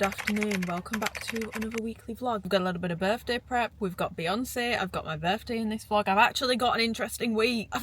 Good afternoon, welcome back to another weekly vlog. We've got a little bit of birthday prep, we've got Beyonce, I've got my birthday in this vlog. I've actually got an interesting week. I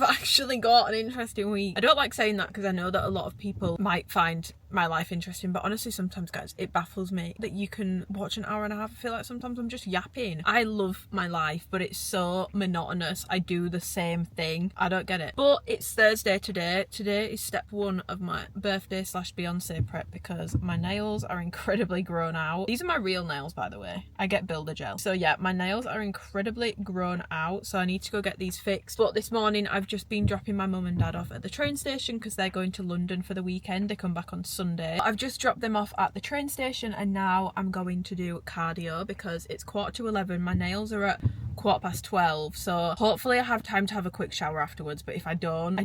don't like saying that because I know that a lot of people might find my life interesting, but honestly sometimes, guys, it baffles me that you can watch an hour and a half. I feel like sometimes I'm just yapping. I love my life, but it's so monotonous. I do the same thing. I don't get it. But it's Thursday today. Today is step one of my birthday / Beyonce prep because my nails are incredibly grown out. These are my real nails, by the way. I get builder gel. So yeah, my nails are incredibly grown out, so I need to go get these fixed. But this morning I've just been dropping my mum and dad off at the train station because they're going to London for the weekend. They come back on Sunday. I've just dropped them off at the train station and now I'm going to do cardio because it's 11:15. My nails are at 12:15, so hopefully I have time to have a quick shower afterwards, but if I don't.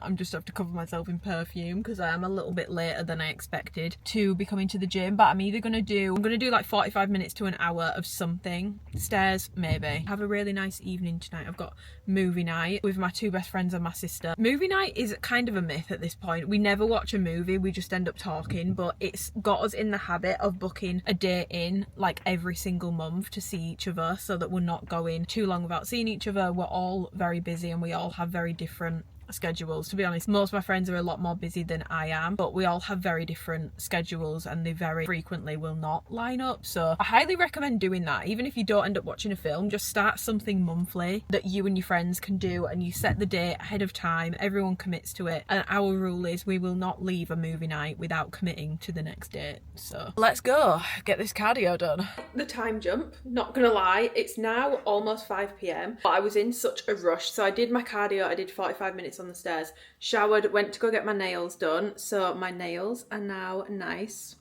I'm just have to cover myself in perfume because I am a little bit later than I expected to be coming to the gym. But I'm gonna do like 45 minutes to an hour of something. Stairs, maybe. Have a really nice evening tonight. I've got movie night with my two best friends and my sister. Movie night is kind of a myth at this point. We never watch a movie, we just end up talking, but it's got us in the habit of booking a date in like every single month to see each other so that we're not going too long without seeing each other. We're all very busy and we all have very different schedules. To be honest, most of my friends are a lot more busy than I am, but we all have very different schedules and they very frequently will not line up. So I highly recommend doing that. Even if you don't end up watching a film, just start something monthly that you and your friends can do and you set the date ahead of time. Everyone commits to it, and our rule is we will not leave a movie night without committing to the next date. So let's go get this cardio done. The time jump, not gonna lie, it's now almost 5 p.m, but I was in such a rush, so I did my cardio. I did 45 minutes on the stairs, showered, went to go get my nails done. So my nails are now nice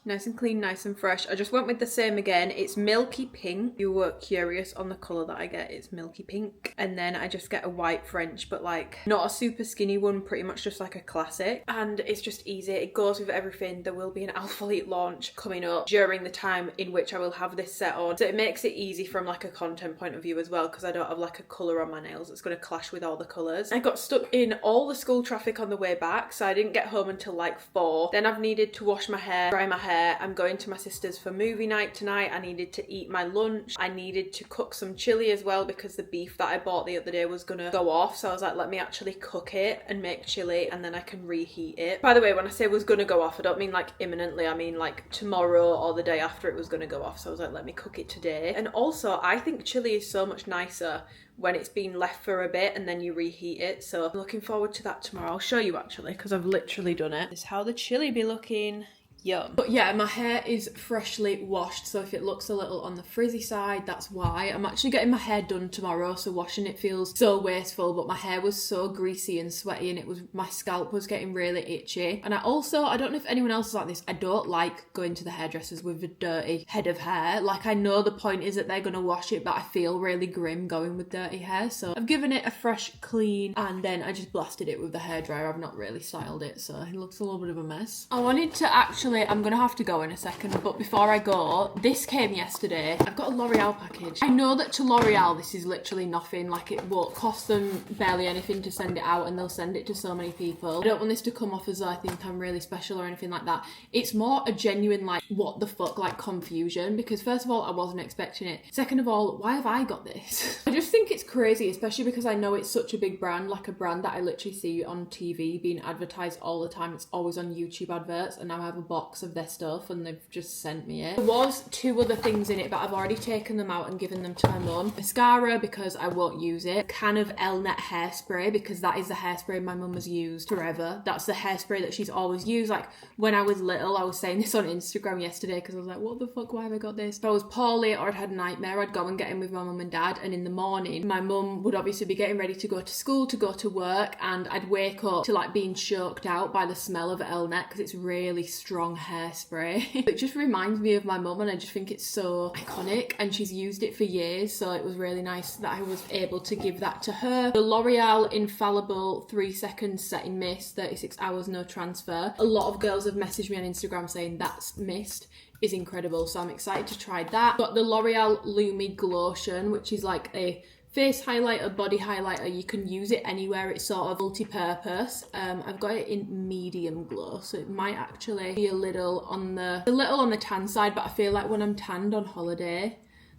and clean, nice and fresh. I just went with the same again. It's milky pink. If you were curious on the colour that I get, it's milky pink. And then I just get a white French, but like not a super skinny one, pretty much just like a classic. And it's just easy. It goes with everything. There will be an alphalete launch coming up during the time in which I will have this set on. So it makes it easy from like a content point of view as well, because I don't have like a colour on my nails. It's going to clash with all the colours. I got stuck in all the school traffic on the way back, so I didn't get home until like 4. Then I've needed to wash my hair, dry my hair. I'm going to my sister's for movie night tonight. I needed to eat my lunch. I needed to cook some chili as well because the beef that I bought the other day was gonna go off. So I was like, let me actually cook it and make chili and then I can reheat it. By the way, when I say was gonna go off, I don't mean like imminently. I mean like tomorrow or the day after it was gonna go off. So I was like, let me cook it today. And also I think chili is so much nicer when it's been left for a bit and then you reheat it. So I'm looking forward to that tomorrow. I'll show you actually because I've literally done it. This is how the chili be looking. Yum. But yeah, my hair is freshly washed, so if it looks a little on the frizzy side, that's why. I'm actually getting my hair done tomorrow, so washing it feels so wasteful, but my hair was so greasy and sweaty and my scalp was getting really itchy. And I don't know if anyone else is like this, I don't like going to the hairdressers with a dirty head of hair. Like, I know the point is that they're gonna wash it, but I feel really grim going with dirty hair, so I've given it a fresh clean and then I just blasted it with the hairdryer. I've not really styled it, so it looks a little bit of a mess. I wanted to actually, I'm gonna have to go in a second, but before I go, this came yesterday. I've got a L'Oreal package. I know that to L'Oreal this is literally nothing, like it won't cost them barely anything to send it out and they'll send it to so many people. I don't want this to come off as though I think I'm really special or anything like that. It's more a genuine like what the fuck like confusion, because first of all I wasn't expecting it. Second of all, why have I got this? I just think it's crazy, especially because I know it's such a big brand, like a brand that I literally see on TV being advertised all the time. It's always on YouTube adverts, and now I have a box of their stuff and they've just sent me it. There was 2 other things in it, but I've already taken them out and given them to my mum. Mascara because I won't use it. A can of Elnet hairspray because that is the hairspray my mum has used forever. That's the hairspray that she's always used. Like when I was little, I was saying this on Instagram yesterday because I was like, what the fuck, why have I got this? If I was poorly or I'd had a nightmare, I'd go and get in with my mum and dad, and in the morning my mum would obviously be getting ready to go to school, to go to work, and I'd wake up to like being choked out by the smell of Elnet because it's really strong hairspray. It just reminds me of my mum and I just think it's so iconic, and she's used it for years, so it was really nice that I was able to give that to her. The L'Oreal Infallible 3-second setting mist, 36 hours no transfer. A lot of girls have messaged me on Instagram saying that's mist is incredible, so I'm excited to try that. Got the L'Oreal Lumi Glotion, which is like a face highlighter, body highlighter. You can use it anywhere. It's sort of multi-purpose. I've got it in medium glow, so it might actually be a little on the tan side, but I feel like when I'm tanned on holiday,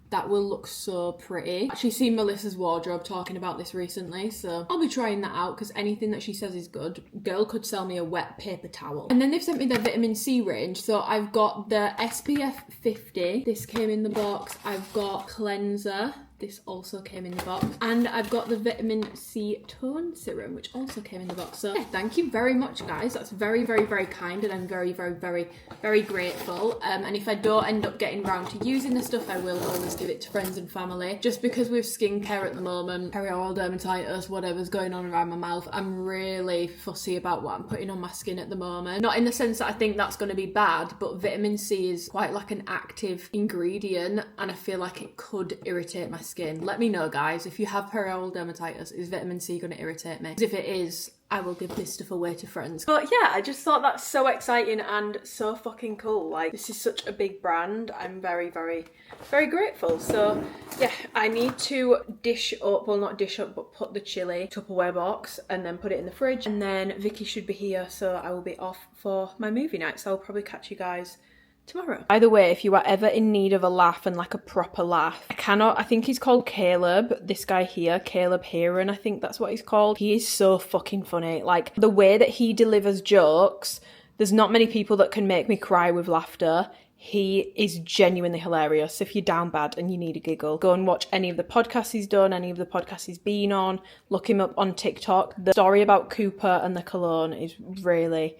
that will look so pretty. Actually seen Melissa's wardrobe talking about this recently, so I'll be trying that out because anything that she says is good. Girl could sell me a wet paper towel. And then they've sent me their vitamin C range. So I've got the SPF 50. This came in the box. I've got cleanser. This also came in the box. And I've got the vitamin C tone serum, which also came in the box. So yeah, thank you very much, guys. That's very, very, very kind, and I'm very, very, very, very grateful. And if I don't end up getting around to using the stuff, I will always give it to friends and family. Just because with skincare at the moment, perioral dermatitis, whatever's going on around my mouth, I'm really fussy about what I'm putting on my skin at the moment. Not in the sense that I think that's going to be bad, but vitamin C is quite like an active ingredient, and I feel like it could irritate my skin. Let me know, guys, if you have perioral dermatitis, is vitamin C going to irritate me? Because if it is, I will give this stuff away to friends. But yeah, I just thought that's so exciting and so fucking cool. Like, this is such a big brand. I'm very, very, very grateful. So yeah, I need to dish up, well, not dish up, but put the chili Tupperware box and then put it in the fridge. And then Vicky should be here, so I will be off for my movie night. So I'll probably catch you guys tomorrow. By the way, if you are ever in need of a laugh and like a proper laugh, I think he's called Caleb, this guy here, Caleb Heron, I think that's what he's called. He is so fucking funny. Like, the way that he delivers jokes, there's not many people that can make me cry with laughter. He is genuinely hilarious. If you're down bad and you need a giggle, go and watch any of the podcasts he's done, any of the podcasts he's been on, look him up on TikTok. The story about Cooper and the cologne is really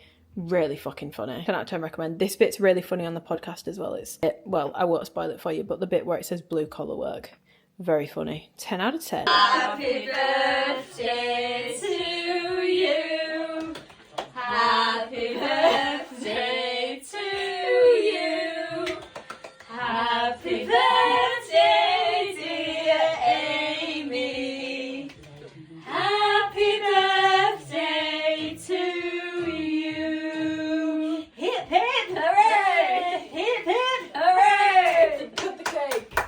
fucking funny. 10 out of 10 recommend. This bit's really funny on the podcast as well. Well, I won't spoil it for you, but the bit where it says blue collar work, very funny. 10 out of 10. Happy birthday to you. Happy birthday to you. Happy birthday, dear Amy. Happy birthday to you. Hip hip hooray! Hip hip hooray! Cut the cake.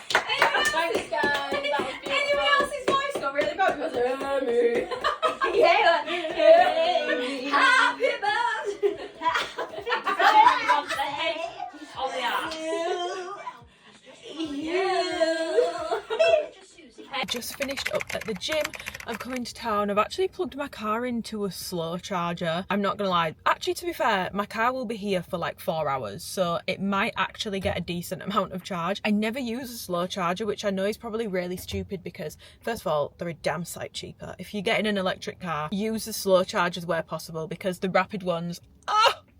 Thanks, guys. Anyone else's voice got really bad? It goes, Amy. Yeah, Amy. Happy birthday. On the head, on the arse. I just finished up at the gym. I'm coming to town. I've actually plugged my car into a slow charger. I'm not gonna lie. Actually, to be fair, my car will be here for like 4 hours, so it might actually get a decent amount of charge. I never use a slow charger, which I know is probably really stupid because, first of all, they're a damn sight cheaper. If you're getting an electric car, use the slow chargers where possible, because the rapid ones,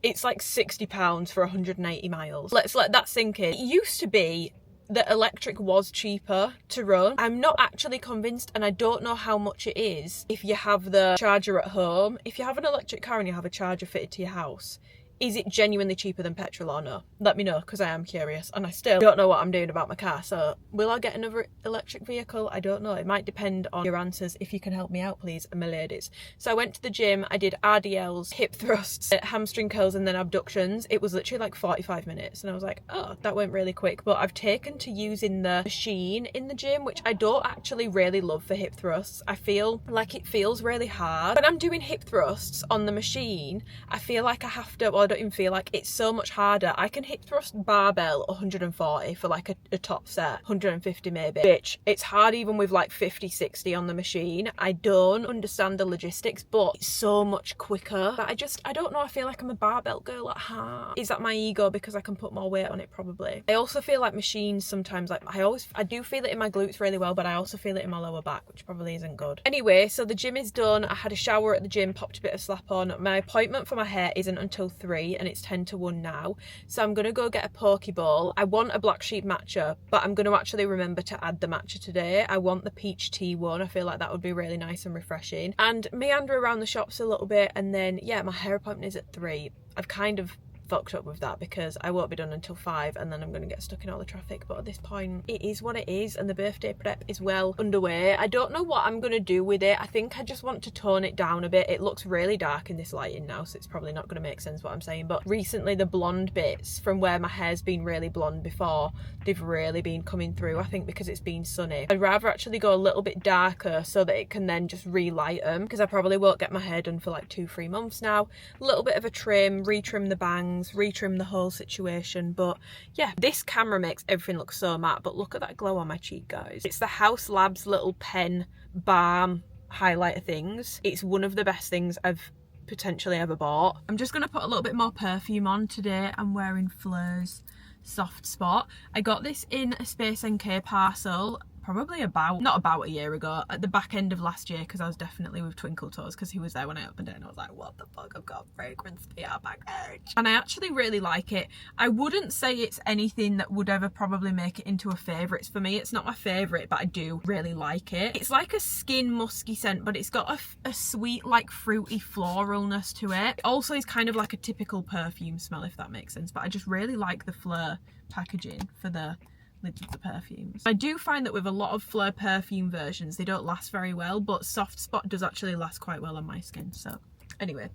it's like £60 for 180 miles. Let's let that sink in. It used to be that electric was cheaper to run. I'm not actually convinced, and I don't know how much it is if you have the charger at home. If you have an electric car and you have a charger fitted to your house, is it genuinely cheaper than petrol or no? Let me know, because I am curious and I still don't know what I'm doing about my car. So will I get another electric vehicle? I don't know. It might depend on your answers. If you can help me out, please, my ladies. So I went to the gym. I did RDLs, hip thrusts, hamstring curls, and then abductions. It was literally like 45 minutes and I was like, oh, that went really quick. But I've taken to using the machine in the gym, which I don't actually really love for hip thrusts. I feel like it feels really hard. When I'm doing hip thrusts on the machine, I feel like I have to, well, I don't even feel like, it's so much harder. I can hip thrust barbell 140 for like a top set, 150 maybe. Bitch, it's hard even with like 50, 60 on the machine. I don't understand the logistics, but it's so much quicker. But I don't know, I feel like I'm a barbell girl at heart. Is that my ego because I can put more weight on it? Probably. I also feel like machines sometimes, like I do feel it in my glutes really well, but I also feel it in my lower back, which probably isn't good. Anyway, so the gym is done. I had a shower at the gym, popped a bit of slap on. My appointment for my hair isn't until 3 and it's 10 to 1 now, so I'm gonna go get a Pokeball. I want a black sheep matcha, but I'm gonna actually remember to add the matcha today. I want the peach tea one. I feel like that would be really nice and refreshing, and meander around the shops a little bit, and then yeah, my hair appointment is at 3. I've kind of fucked up with that because I won't be done until 5 and then I'm going to get stuck in all the traffic. But at this point it is what it is, and the birthday prep is well underway. I don't know what I'm going to do with it. I think I just want to tone it down a bit. It looks really dark in this lighting now, so it's probably not going to make sense what I'm saying, but recently the blonde bits from where my hair's been really blonde before, they've really been coming through, I think because it's been sunny. I'd rather actually go a little bit darker so that it can then just relight them, because I probably won't get my hair done for like 2-3 months now. A little bit of a trim, retrim the bangs, retrim the whole situation. But yeah, this camera makes everything look so matte, but look at that glow on my cheek, guys. It's the House Labs little pen balm highlighter things. It's one of the best things I've potentially ever bought. I'm just going to put a little bit more perfume on today. I'm wearing Fleur's Soft Spot. I got this in a Space NK parcel probably not about a year ago, at the back end of last year, because I was definitely with Twinkle Toes because he was there when I opened it and I was like, what the fuck, I've got fragrance PR package. And I actually really like it. I wouldn't say it's anything that would ever probably make it into a favourites for me. It's not my favourite, but I do really like it. It's like a skin musky scent, but it's got a sweet, like fruity floralness to it. It also is kind of like a typical perfume smell, if that makes sense, but I just really like the Fleur packaging for the lids of the perfumes. I do find that with a lot of Fleur perfume versions, they don't last very well, but Soft Spot does actually last quite well on my skin. So anyway,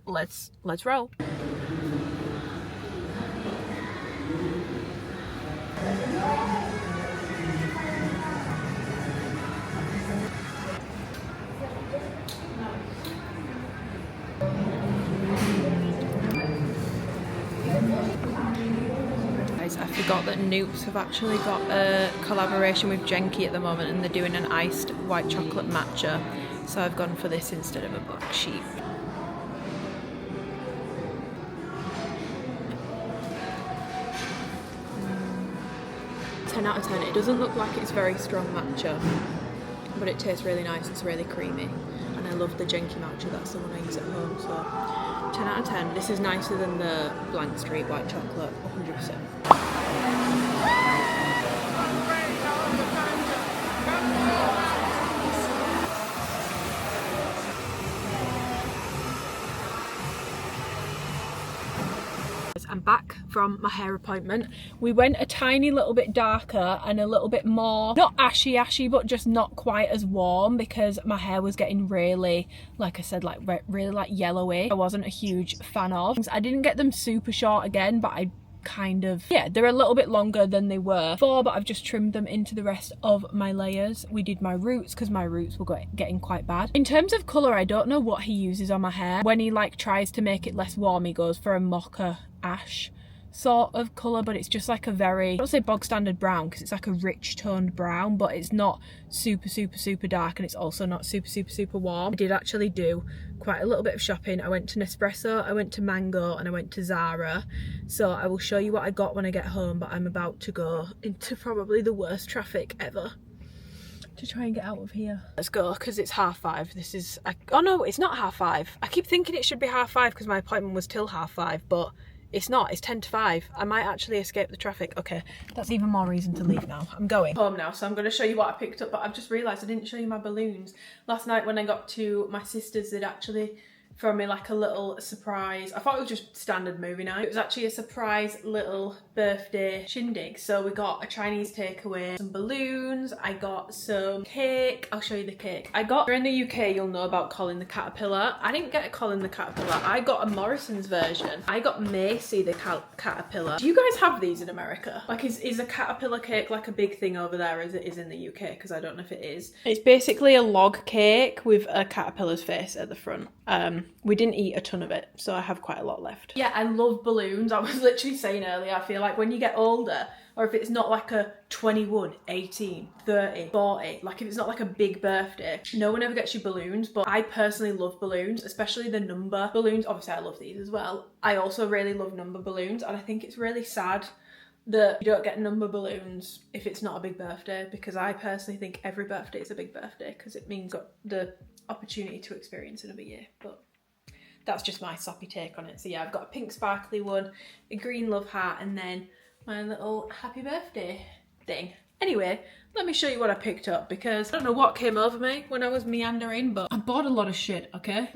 let's roll. I forgot that Noops have actually got a collaboration with Jenki at the moment, and they're doing an iced white chocolate matcha, so I've gone for this instead of a black sheep. Out of 10. It doesn't look like it's very strong matcha, but it tastes really nice. It's really creamy, and I love the Jenki matcha. That's the one I use at home, so 10 out of 10. This is nicer than the Blank Street white chocolate, 100%. I'm back from my hair appointment. We went a tiny little bit darker and a little bit more, not ashy, but just not quite as warm, because my hair was getting really, like I said, like really like yellowy. I wasn't a huge fan of. I didn't get them super short again, but I kind of, yeah, they're a little bit longer than they were before, but I've just trimmed them into the rest of my layers. We did my roots because my roots were getting quite bad. In terms of colour, I don't know what he uses on my hair. When he like tries to make it less warm, he goes for a mocha ash sort of colour, but it's just like a very, I don't say bog standard brown because it's like a rich toned brown, but it's not super dark, and it's also not super warm. I did actually do quite a little bit of shopping. I went to Nespresso, I went to Mango, and I went to Zara, so I will show you what I got when I get home, but I'm about to go into probably the worst traffic ever to try and get out of here. Let's go, because it's 5:30. This is, oh no, it's not 5:30. I keep thinking it should be 5:30 because my appointment was till 5:30, but it's not, it's 10 to 5. I might actually escape the traffic. Okay, that's even more reason to leave now. I'm going home now, so I'm going to show you what I picked up, but I've just realised I didn't show you my balloons. Last night when I got to my sister's, they'd actually thrown me like a little surprise. I thought it was just standard movie night. It was actually a surprise little birthday shindig. So we got a Chinese takeaway, some balloons, I got some cake. I'll show you the cake. I got, in the UK, you'll know about Colin the Caterpillar. I didn't get a Colin the Caterpillar. I got a Morrison's version. I got Macy the Caterpillar. Do you guys have these in America? Like, is a caterpillar cake like a big thing over there as it is in the UK? Because I don't know if it is. It's basically a log cake with a caterpillar's face at the front. We didn't eat a ton of it, so I have quite a lot left. Yeah, I love balloons. I was literally saying earlier, I feel like when you get older, or if it's not like a 21, 18, 30, 40, like if it's not like a big birthday, no one ever gets you balloons, but I personally love balloons, especially the number balloons. Obviously I love these as well. I also really love number balloons, and I think it's really sad that you don't get number balloons if it's not a big birthday, because I personally think every birthday is a big birthday because it means got the opportunity to experience another year. But that's just my soppy take on it. So yeah, I've got a pink sparkly one, a green love heart, and then my little happy birthday thing. Anyway, let me show you what I picked up, because I don't know what came over me when I was meandering, but I bought a lot of shit, okay?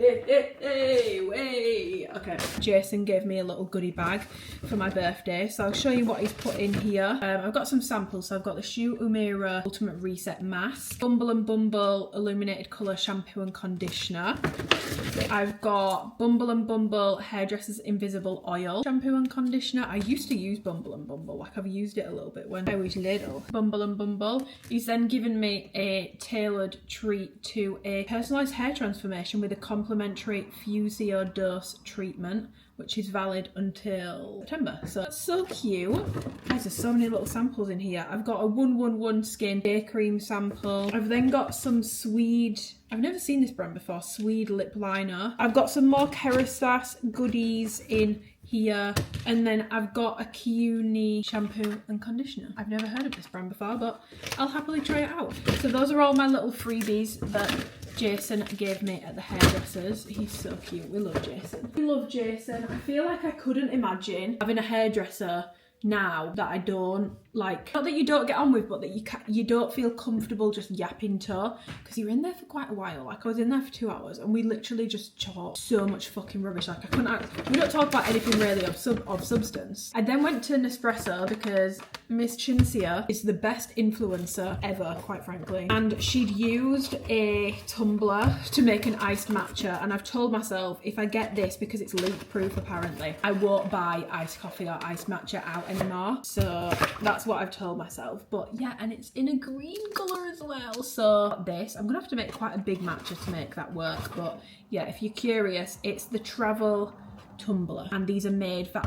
Okay. Jason gave me a little goodie bag for my birthday, so I'll show you what he's put in here. I've got some samples, so I've got the Shu Umaira Ultimate Reset Mask, Bumble & Bumble Illuminated Colour Shampoo and Conditioner. I've got Bumble & Bumble Hairdresser's Invisible Oil Shampoo and Conditioner. I used to use Bumble & Bumble, like I've used it a little bit when I was little. Bumble & Bumble. He's then given me a tailored treat to a personalised hair transformation with a complimentary Fusio Dose treatment, which is valid until September. So that's so cute. Guys, there's so many little samples in here. I've got a 111 Skin Day Cream sample. I've then got some Swede, I've never seen this brand before, Swede lip liner. I've got some more Kerastase goodies in here, and then I've got a Creami shampoo and conditioner. I've never heard of this brand before, but I'll happily try it out. So those are all my little freebies that Jason gave me at the hairdressers. He's so cute. We love Jason. We love Jason. I feel like I couldn't imagine having a hairdresser now that I don't like, not that you don't get on with, but that you don't feel comfortable just yapping to, because you're in there for quite a while. Like I was in there for 2 hours and we literally just talked so much fucking rubbish. Like I couldn't, we don't talk about anything really of substance. I then went to Nespresso because Miss Chinsia is the best influencer ever, quite frankly, and she'd used a tumbler to make an iced matcha, and I've told myself if I get this, because it's leak proof apparently, I won't buy iced coffee or iced matcha out anymore. So that's what I've told myself. But yeah, and it's in a green colour as well. So this, I'm gonna have to make quite a big matcha to make that work. But yeah, if you're curious, it's the travel tumbler, and these are made for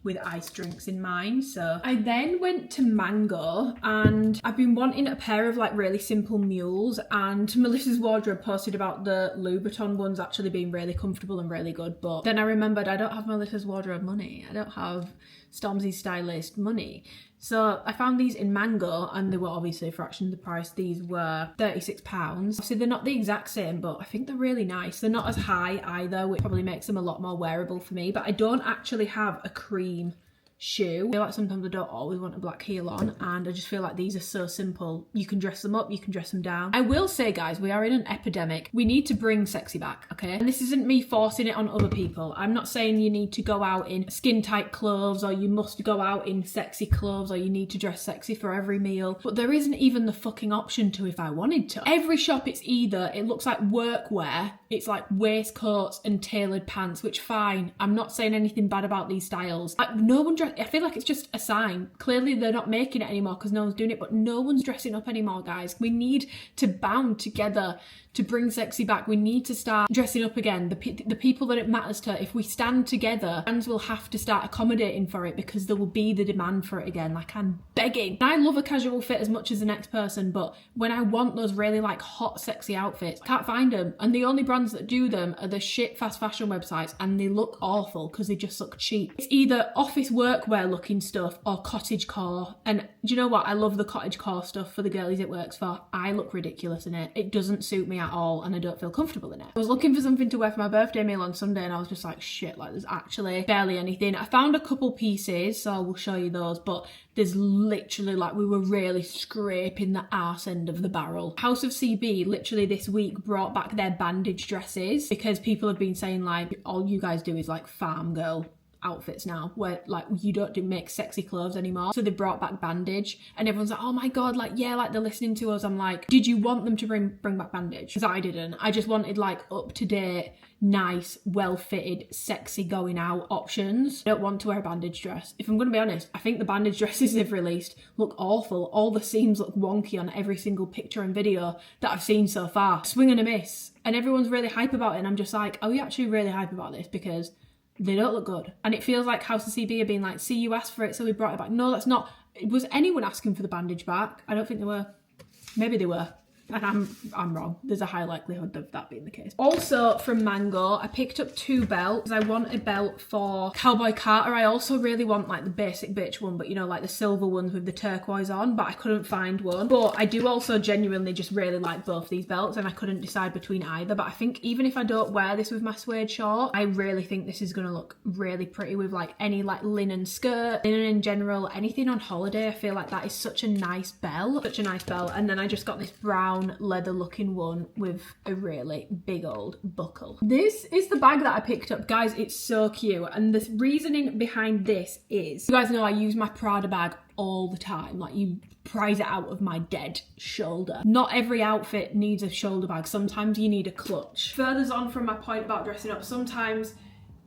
with iced drinks in mind. So I then went to Mango, and I've been wanting a pair of like really simple mules, and Melissa's Wardrobe posted about the Louboutin ones actually being really comfortable and really good, but then I remembered I don't have Melissa's Wardrobe money. I don't have Stormzy's stylist money. So I found these in Mango, and they were obviously a fraction of the price. These were £36. Obviously they're not the exact same, but I think they're really nice. They're not as high either, which probably makes them a lot more wearable for me, but I don't actually have a cream shoe. I feel like sometimes I don't always want a black heel on, and I just feel like these are so simple. You can dress them up, you can dress them down. I will say, guys, we are in an epidemic. We need to bring sexy back, okay? And this isn't me forcing it on other people. I'm not saying you need to go out in skin tight clothes, or you must go out in sexy clothes, or you need to dress sexy for every meal, but there isn't even the fucking option to if I wanted to. Every shop, it's either, it looks like workwear, it's like waistcoats and tailored pants, which fine. I'm not saying anything bad about these styles. Like, no one I feel like it's just a sign. Clearly they're not making it anymore because no one's doing it, but no one's dressing up anymore, guys. We need to band together to bring sexy back. We need to start dressing up again. The people that it matters to, if we stand together, brands will have to start accommodating for it, because there will be the demand for it again. Like, I'm begging. And I love a casual fit as much as the next person, but when I want those really like hot, sexy outfits, I can't find them. And the only brands that do them are the shit fast fashion websites, and they look awful because they just look cheap. It's either office workwear looking stuff or cottagecore. And do you know what? I love the cottagecore stuff for the girlies it works for. I look ridiculous in it. It doesn't suit me at all, and I don't feel comfortable in it. I was looking for something to wear for my birthday meal on Sunday, and I was just like, shit, like there's actually barely anything. I found a couple pieces, so I will show you those, but there's literally, like, we were really scraping the arse end of the barrel. House of CB literally this week brought back their bandage dresses, because people have been saying like, all you guys do is like farm girl outfits now, where like you don't make sexy clothes anymore. So they brought back bandage, and everyone's like, oh my god, like yeah, like they're listening to us. I'm like, did you want them to bring back bandage? Because I didn't. I just wanted like up to date, nice, well fitted, sexy going out options. I don't want to wear a bandage dress. If I'm going to be honest, I think the bandage dresses they've released look awful. All the seams look wonky on every single picture and video that I've seen so far. Swing and a miss. And everyone's really hype about it, and I'm just like, are we actually really hype about this? Because they don't look good. And it feels like House of CB are being like, see, you asked for it, so we brought it back. No, that's not. Was anyone asking for the bandage back? I don't think they were. Maybe they were. And I'm wrong. There's a high likelihood of that being the case. Also from Mango, I picked up 2 belts. I want a belt for Cowboy Carter. I also really want like the basic bitch one, but you know, like the silver ones with the turquoise on, but I couldn't find one. But I do also genuinely just really like both these belts and I couldn't decide between either. But I think even if I don't wear this with my suede short, I really think this is gonna look really pretty with like any like linen skirt, linen in general, anything on holiday. I feel like that is such a nice belt, such a nice belt. And then I just got this brown leather looking one with a really big old buckle. This is the bag that I picked up, guys. It's so cute, and the reasoning behind this is, you guys know I use my Prada bag all the time. Like, you prise it out of my dead shoulder. Not every outfit needs a shoulder bag. Sometimes you need a clutch. Furthers on from my point about dressing up, sometimes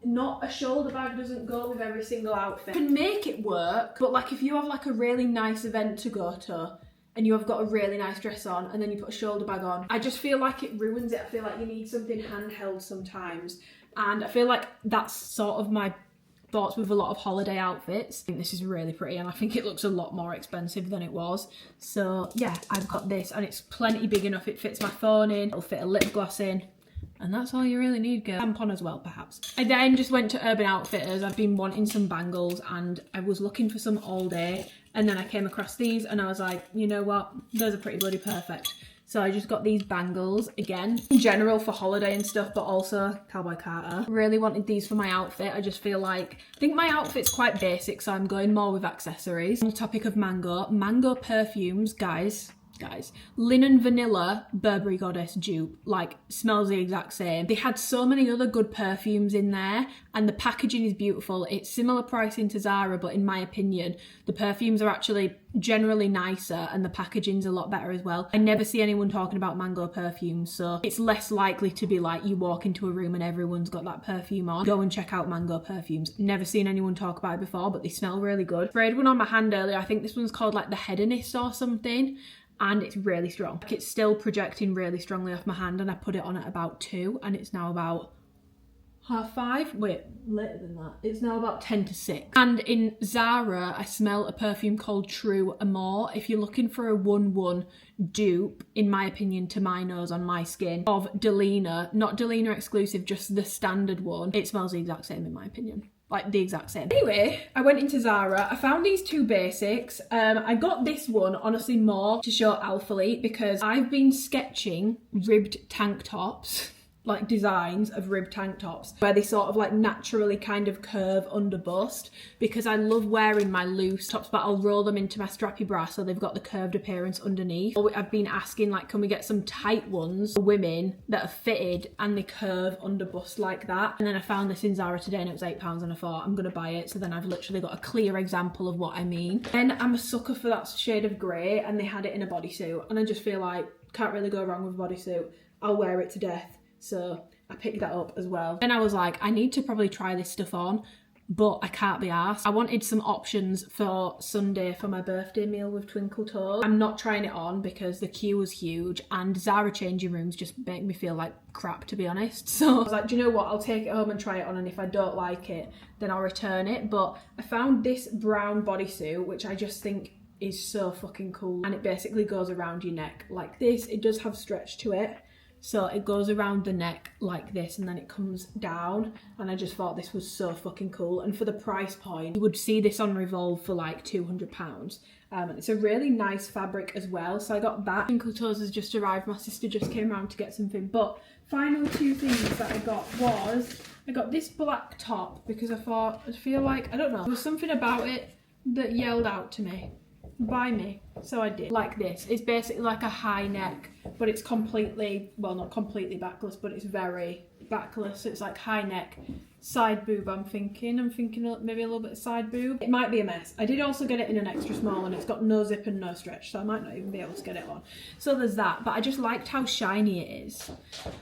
not a shoulder bag doesn't go with every single outfit. You can make it work, but like if you have like a really nice event to go to and you have got a really nice dress on and then you put a shoulder bag on, I just feel like it ruins it. I feel like you need something handheld sometimes, and I feel like that's sort of my thoughts with a lot of holiday outfits. I think this is really pretty and I think it looks a lot more expensive than it was. So yeah, I've got this and it's plenty big enough. It fits my phone in, it'll fit a lip gloss in, and that's all you really need, girl. Tampon as well, perhaps. I then just went to Urban Outfitters. I've been wanting some bangles and I was looking for some all day, and then I came across these and I was like, you know what, those are pretty bloody perfect. So I just got these bangles, again, in general for holiday and stuff, but also Cowboy Carter. Really wanted these for my outfit. I just feel like, I think my outfit's quite basic, so I'm going more with accessories. On the topic of Mango perfumes, guys, linen vanilla Burberry Goddess dupe, like smells the exact same. They had so many other good perfumes in there and the packaging is beautiful. It's similar pricing to Zara, but in my opinion the perfumes are actually generally nicer and the packaging's a lot better as well. I never see anyone talking about Mango perfumes, so it's less likely to be like you walk into a room and everyone's got that perfume on. Go and check out Mango perfumes. Never seen anyone talk about it before, but they smell really good. Sprayed one on my hand earlier. I think this one's called like the Hedonist or something, and it's really strong. Like, it's still projecting really strongly off my hand, and I put it on at about 2 and it's now about 5:30. Wait, later than that. It's now about 10 to 6. And in Zara, I smell a perfume called True Amour. If you're looking for a 1-1 dupe, in my opinion, to my nose on my skin, of Delina, not Delina exclusive, just the standard one, it smells the exact same in my opinion. Like the exact same. Anyway, I went into Zara. I found these 2 basics. I got this one honestly more to show alphalete because I've been sketching ribbed tank tops, like designs of ribbed tank tops where they sort of like naturally kind of curve under bust, because I love wearing my loose tops but I'll roll them into my strappy bra so they've got the curved appearance underneath. I've been asking like, can we get some tight ones for women that are fitted and they curve under bust like that? And then I found this in Zara today and it was £8 and I thought I'm gonna buy it, so then I've literally got a clear example of what I mean. Then I'm a sucker for that shade of grey and they had it in a bodysuit and I just feel like can't really go wrong with a bodysuit. I'll wear it to death. So I picked that up as well. Then I was like, I need to probably try this stuff on, but I can't be arsed. I wanted some options for Sunday for my birthday meal with Twinkle Toes. I'm not trying it on because the queue was huge and Zara changing rooms just make me feel like crap, to be honest. So I was like, do you know what? I'll take it home and try it on, and if I don't like it, then I'll return it. But I found this brown bodysuit, which I just think is so fucking cool. And it basically goes around your neck like this. It does have stretch to it. So it goes around the neck like this and then it comes down, and I just thought this was so fucking cool. And for the price point, you would see this on Revolve for like £200. And it's a really nice fabric as well, so I got that. Twinkle Toes has just arrived. My sister just came around to get something, but final 2 things that I got was, I got this black top because I feel like, I don't know, there was something about it that yelled out to me, buy me. So I did. Like this. It's basically like a high neck, but it's completely, well, not completely backless, but it's very backless. So it's like high neck, side boob. I'm thinking maybe a little bit of side boob. It might be a mess. I did also get it in an extra small and it's got no zip and no stretch, so I might not even be able to get it on. So there's that, but I just liked how shiny it is.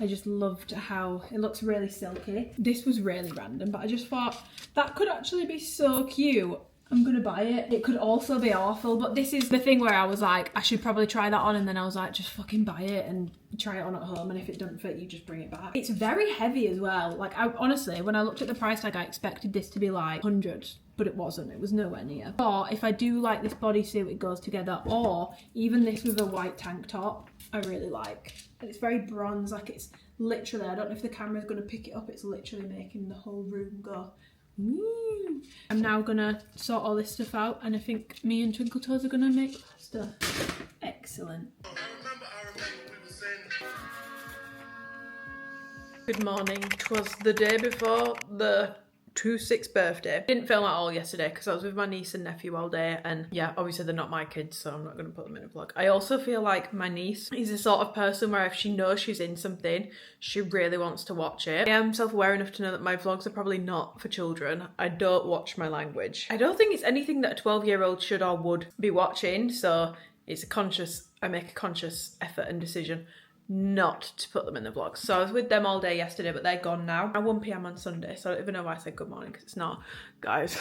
I just loved how it looks really silky. This was really random, but I just thought that could actually be so cute. I'm gonna buy it. It could also be awful, but this is the thing where I was like, I should probably try that on, and then I was like, just fucking buy it and try it on at home, and if it doesn't fit, you just bring it back. It's very heavy as well. Like, I honestly, when I looked at the price tag, I expected this to be like 100 but it wasn't. It was nowhere near. Or if I do like this bodysuit, it goes together. Or even this with a white tank top, I really like. And it's very bronze, like it's literally, I don't know if the camera's going to pick it up, it's literally making the whole room go, woo. I'm now going to sort all this stuff out, and I think me and Twinkle Toes are going to make pasta. Excellent. I remember we were saying. Good morning. 'Twas the day before the 26th birthday. Didn't film at all yesterday because I was with my niece and nephew all day, and yeah, obviously they're not my kids, so I'm not going to put them in a vlog. I also feel like my niece is the sort of person where if she knows she's in something, she really wants to watch it. I am self-aware enough to know that my vlogs are probably not for children. I don't watch my language. I don't think it's anything that a 12-year-old should or would be watching, so I make a conscious effort and decision not to put them in the vlogs. So I was with them all day yesterday, but they're gone now at 1 PM on Sunday, so I don't even know why I said good morning, because it's not, guys.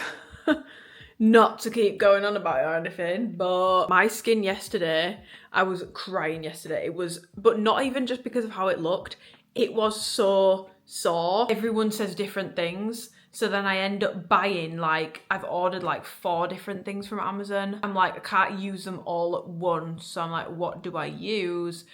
Not to keep going on about it or anything, but my skin yesterday, I was crying yesterday. It was, but not even just because of how it looked, it was so sore. Everyone says different things, so then I end up buying, like, I've ordered like 4 different things from Amazon. I'm like, I can't use them all at once, so I'm like, what do I use?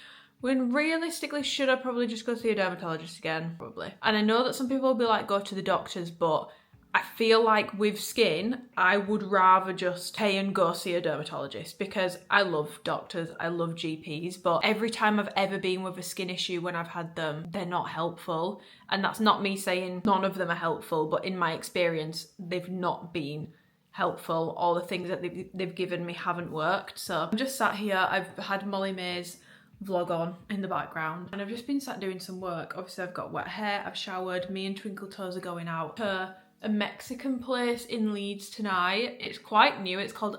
When realistically, should I probably just go see a dermatologist again? Probably. And I know that some people will be like, go to the doctors, but I feel like with skin, I would rather just pay and go see a dermatologist, because I love doctors, I love GPs, but every time I've ever been with a skin issue when I've had them, they're not helpful. And that's not me saying none of them are helpful, but in my experience, they've not been helpful. All the things that they've given me haven't worked. So I'm just sat here, I've had Molly May's vlog on in the background, and I've just been sat doing some work. Obviously I've got wet hair, I've showered, me and Twinkle Toes are going out to a Mexican place in Leeds tonight. It's quite new, it's called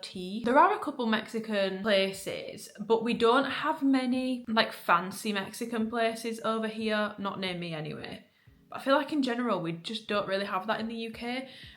Tea. There are a couple Mexican places, but we don't have many like fancy Mexican places over here, not near me anyway. I feel like in general we just don't really have that in the UK,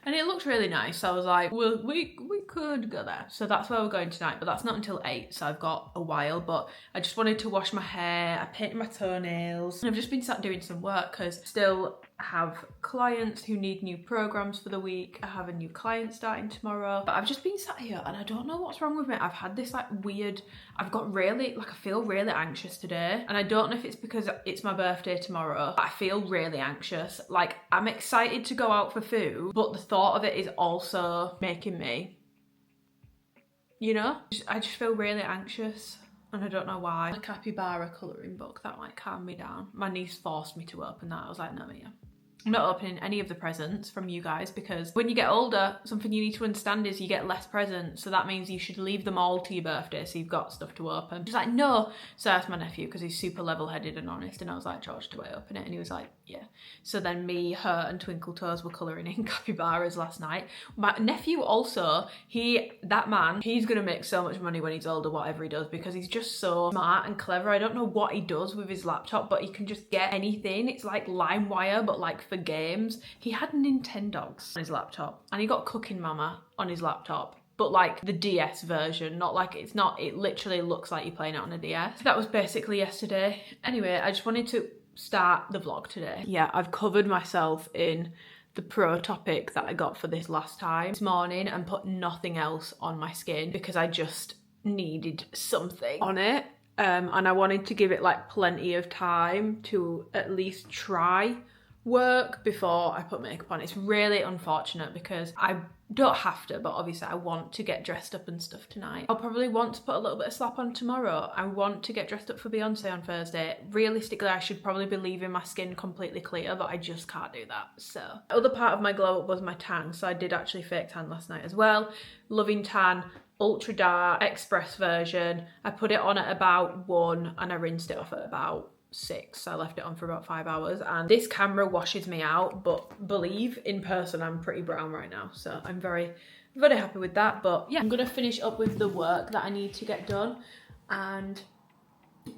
and it looks really nice, so I was like, well, we could go there. So that's where we're going tonight, but that's not until 8, so I've got a while. But I just wanted to wash my hair, I painted my toenails, and I've just been sat doing some work because still have clients who need new programs for the week. I have a new client starting tomorrow, but I've just been sat here and I don't know what's wrong with me. I've had this like weird, I've got really, like I feel really anxious today, and I don't know if it's because it's my birthday tomorrow, but I feel really anxious. Like I'm excited to go out for food, but the thought of it is also making me, you know, I just feel really anxious. And I don't know why. A capybara colouring book, that might calm me down. My niece forced me to open that. I was like, no, Mia. I'm not opening any of the presents from you guys, because when you get older, something you need to understand is you get less presents. So that means you should leave them all to your birthday so you've got stuff to open. She's like, no. So I asked my nephew, because he's super level-headed and honest, and I was like, George, do I open it? And he was like, yeah. So then me, her and Twinkle Toes were colouring in capybaras last night. My nephew also, that man, he's gonna make so much money when he's older, whatever he does, because he's just so smart and clever. I don't know what he does with his laptop, but he can just get anything. It's like LimeWire, but like for games. He had Nintendogs on his laptop, and he got Cooking Mama on his laptop, but like the DS version, not like, it's not, it literally looks like you're playing it on a DS. That was basically yesterday. Anyway, I just wanted to start the vlog today. Yeah, I've covered myself in the pro topic that I got for this last time this morning and put nothing else on my skin because I just needed something on it. And I wanted to give it like plenty of time to at least try work before I put makeup on. It's really unfortunate because I don't have to, but obviously I want to get dressed up and stuff tonight. I'll probably want to put a little bit of slap on tomorrow. I want to get dressed up for Beyonce on Thursday. Realistically, I should probably be leaving my skin completely clear, but I just can't do that. So the other part of my glow up was my tan, so I did actually fake tan last night as well. Loving Tan ultra dark express version. I put it on at about 1 and I rinsed it off at about 6. So I left it on for about 5 hours, and this camera washes me out, but believe in person I'm pretty brown right now, so I'm very happy with that. But yeah, I'm gonna finish up with the work that I need to get done, and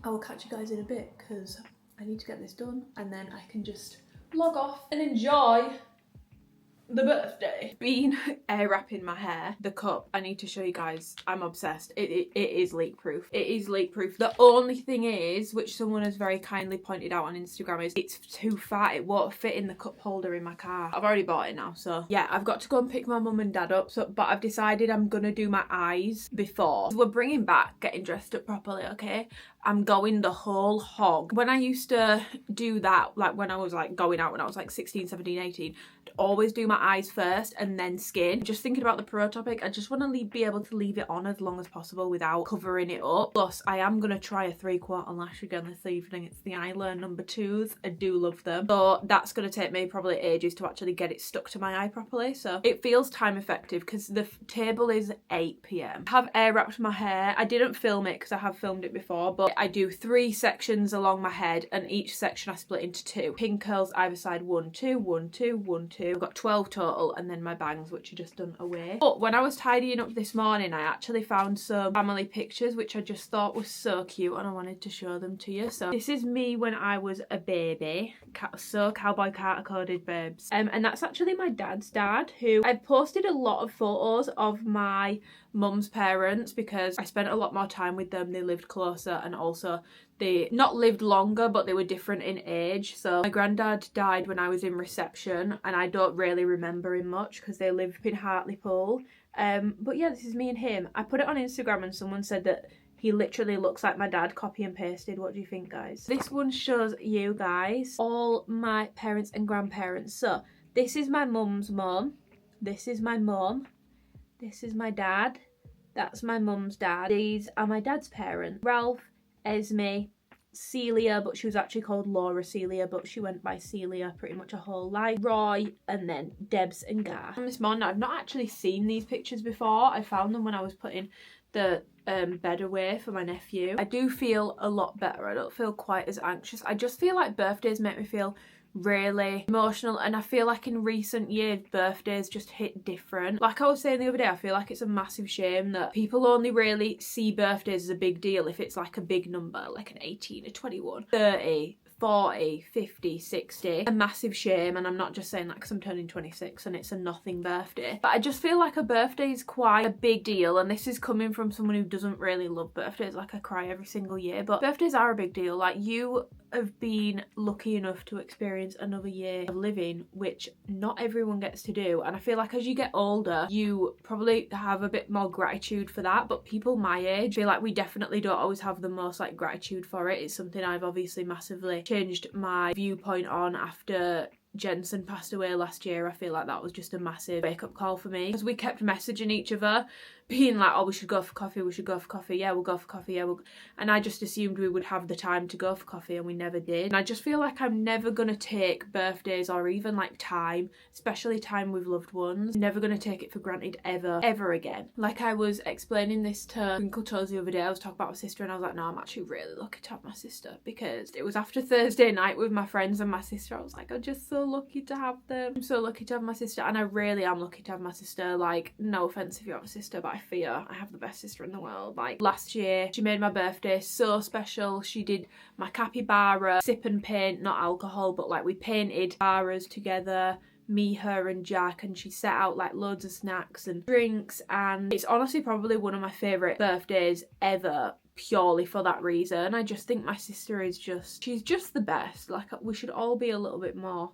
I will catch you guys in a bit because I need to get this done, and then I can just log off and enjoy the birthday. Been air wrapping my hair. The cup, I need to show you guys, I'm obsessed. It is leak proof. It is leak proof. The only thing is, which someone has very kindly pointed out on Instagram, is it's too fat. It won't fit in the cup holder in my car. I've already bought it now, so yeah, I've got to go and pick my mum and dad up. So, but I've decided I'm gonna do my eyes before. We're bringing back getting dressed up properly, okay? I'm going the whole hog. When I used to do that, like when I was like going out when I was like 16, 17, 18, I'd always do my eyes first and then skin. Just thinking about the pro topic, I just want to be able to leave it on as long as possible without covering it up. Plus, I am going to try a 3/4 lash again this evening. It's the Eyelure number 2s. I do love them. So that's going to take me probably ages to actually get it stuck to my eye properly. So it feels time effective because the table is 8 p.m. I have air wrapped my hair. I didn't film it because I have filmed it before, but I do 3 sections along my head and each section I split into 2. Pin curls either side, 1, 2, 1, 2, 1, 2. I've got 12 total, and then my bangs, which are just done away. But when I was tidying up this morning, I actually found some family pictures which I just thought was so cute and I wanted to show them to you. So this is me when I was a baby. So cowboy carter coded babes. And that's actually my dad's dad, who I posted a lot of photos of my mum's parents because I spent a lot more time with them. They lived closer and also they not lived longer, but they were different in age. So my granddad died when I was in reception and I don't really remember him much because they lived in Hartlepool. But yeah, this is me and him. I put it on Instagram and someone said that he literally looks like my dad, copy and pasted. What do you think, guys? This one shows you guys all my parents and grandparents. So this is my mum's mum. This is my mum. This is my dad. That's my mum's dad. These are my dad's parents. Ralph, Esme, Celia, but she was actually called Laura Celia, but she went by Celia pretty much her whole life. Roy, and then Debs and Gar. And this morning, I've not actually seen these pictures before. I found them when I was putting the bed away for my nephew. I do feel a lot better. I don't feel quite as anxious. I just feel like birthdays make me feel really emotional, and I feel like in recent years birthdays just hit different. Like I was saying the other day, I feel like it's a massive shame that people only really see birthdays as a big deal if it's like a big number, like an 18, a 21, 30, 40, 50, 60. A massive shame, and I'm not just saying that because I'm turning 26 and it's a nothing birthday. But I just feel like a birthday is quite a big deal, and this is coming from someone who doesn't really love birthdays. Like I cry every single year, but birthdays are a big deal. Like you have been lucky enough to experience another year of living, which not everyone gets to do. And I feel like as you get older, you probably have a bit more gratitude for that. But people my age, feel like we definitely don't always have the most like gratitude for it. It's something I've obviously massively changed my viewpoint on after Jensen passed away last year. I feel like that was just a massive wake-up call for me because we kept messaging each other being like, oh, we should go for coffee, we should go for coffee, yeah, we'll go for coffee, yeah, and I just assumed we would have the time to go for coffee and we never did. And I just feel like I'm never gonna take birthdays or even like time, especially time with loved ones, never gonna take it for granted ever again. Like I was explaining this to Twinkle Toes the other day. I was talking about my sister and I was like, no, I'm actually really lucky to have my sister, because it was after Thursday night with my friends and my sister. I was like, I'm just so lucky to have them. I'm so lucky to have my sister, and I really am lucky to have my sister. Like, no offense if you have a sister, but I fear I have the best sister in the world. Like last year she made my birthday so special. She did my capybara sip and paint, not alcohol, but like we painted baras together, me, her and Jack, and she set out like loads of snacks and drinks, and it's honestly probably one of my favourite birthdays ever, purely for that reason. I just think my sister is she's just the best. Like we should all be a little bit more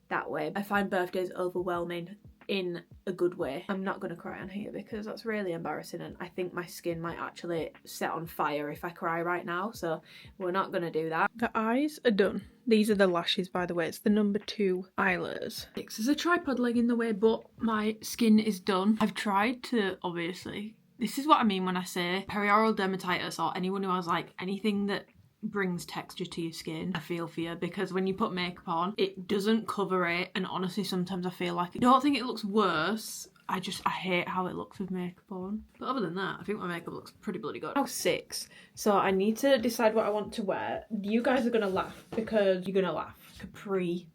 that way. I find birthdays overwhelming in a good way. I'm not gonna cry on here because that's really embarrassing, and I think my skin might actually set on fire if I cry right now, so we're not gonna do that. The eyes are done. These are the lashes, by the way. It's the number 2 eyelures. There's a tripod leg in the way, but my skin is done. I've tried to, obviously, this is what I mean when I say perioral dermatitis, or anyone who has like anything that brings texture to your skin, I feel for you, because when you put makeup on, it doesn't cover it, and honestly sometimes I feel like I don't think it looks worse, I hate how it looks with makeup on. But other than that, I think my makeup looks pretty bloody good. Now 6, so I need to decide what I want to wear. You guys are gonna laugh, because you're gonna laugh. Capri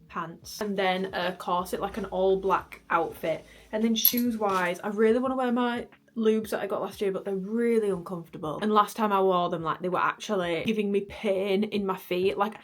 pants, and then a corset, like an all black outfit, and then shoes wise, I really want to wear my lubes that I got last year, but they're really uncomfortable, and last time I wore them, like they were actually giving me pain in my feet. Like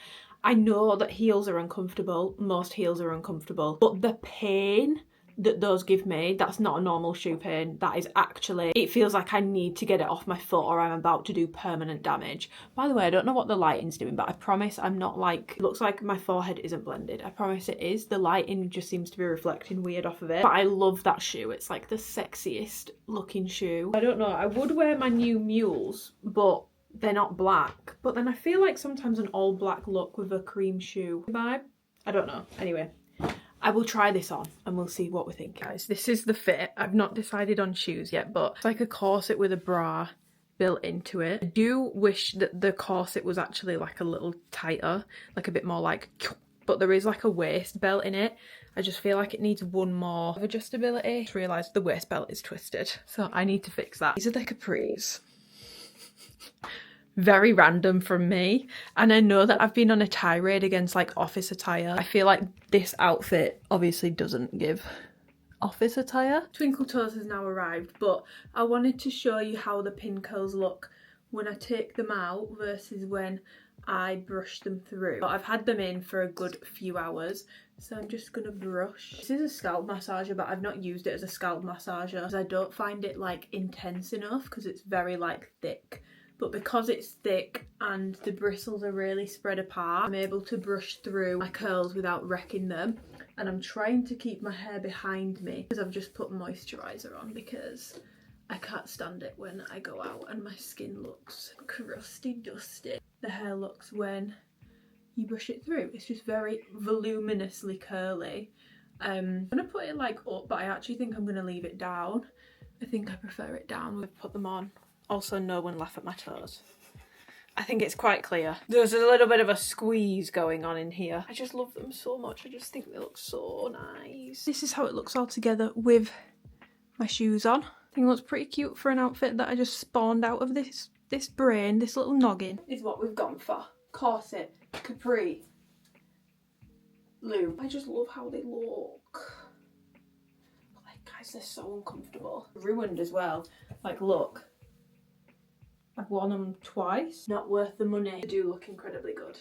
I know that heels are uncomfortable, most heels are uncomfortable, but the pain that those give me, that's not a normal shoe pain. That is actually, it feels like I need to get it off my foot or I'm about to do permanent damage. By the way, I don't know what the lighting's doing, but I promise I'm not like, it looks like my forehead isn't blended. I promise it is. The lighting just seems to be reflecting weird off of it. But I love that shoe. It's like the sexiest looking shoe. I don't know, I would wear my new mules, but they're not black. But then I feel like sometimes an all black look with a cream shoe vibe. I don't know. Anyway, I will try this on and we'll see what we think. Guys, this is the fit. I've not decided on shoes yet, but it's like a corset with a bra built into it. I do wish that the corset was actually like a little tighter, like a bit more like, but there is like a waist belt in it. I just feel like it needs one more of adjustability. I just realised the waist belt is twisted, so I need to fix that. These are the capris. Very random from me, and I know that I've been on a tirade against like office attire. I feel like this outfit obviously doesn't give office attire. Twinkle Toes has now arrived, but I wanted to show you how the pin curls look when I take them out versus when I brush them through. But I've had them in for a good few hours, so I'm just gonna brush. This is a scalp massager, but I've not used it as a scalp massager because I don't find it like intense enough because it's very like thick. But because it's thick and the bristles are really spread apart, I'm able to brush through my curls without wrecking them. And I'm trying to keep my hair behind me because I've just put moisturiser on because I can't stand it when I go out and my skin looks crusty, dusty. The hair looks when you brush it through. It's just very voluminously curly. I'm gonna put it like up, but I actually think I'm gonna leave it down. I think I prefer it down. We've put them on. Also, no one laugh at my toes. I think it's quite clear. There's a little bit of a squeeze going on in here. I just love them so much. I just think they look so nice. This is how it looks all together with my shoes on. I think it looks pretty cute for an outfit that I just spawned out of this brain, this little noggin. Is what we've gone for. Corset, capri, loop. I just love how they look. Like, guys, they're so uncomfortable. Ruined as well. Like, look. I've worn them twice. Not worth the money. They do look incredibly good,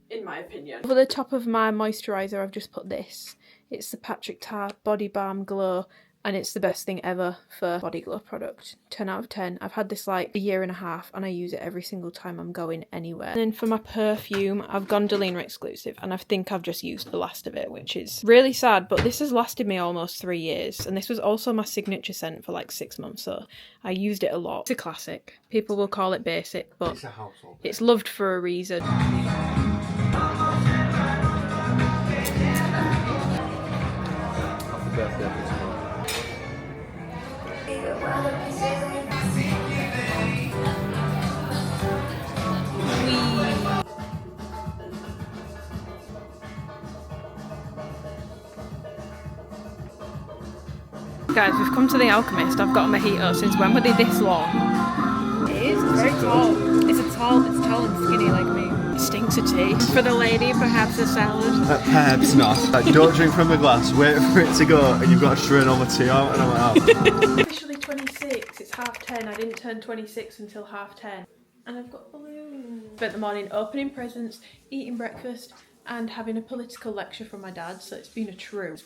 in my opinion. Over the top of my moisturiser, I've just put this. It's the Patrick Ta Body Balm Glow, and it's the best thing ever for body glow product. 10 out of 10. I've had this like a year and a half and I use it every single time I'm going anywhere. And then for my perfume, I've gone Delina exclusive and I think I've just used the last of it, which is really sad, but this has lasted me almost 3 years. And this was also my signature scent for like 6 months, so I used it a lot. It's a classic. People will call it basic, but It's a household. It's loved for a reason. Happy birthday tomorrow. Guys, we've come to the Alchemist. I've got a mojito. Since when were they this long? It is very tall. It's tall and skinny like me. It stinks of tea. For the lady, perhaps a salad. Perhaps not. Don't drink from a glass, wait for it to go, and you've got to strain all the tea out, and I'm like, oh. Officially 26, it's 10:30. I didn't turn 26 until 10:30. And I've got balloons. Spent the morning opening presents, eating breakfast, and having a political lecture from my dad, so it's been a true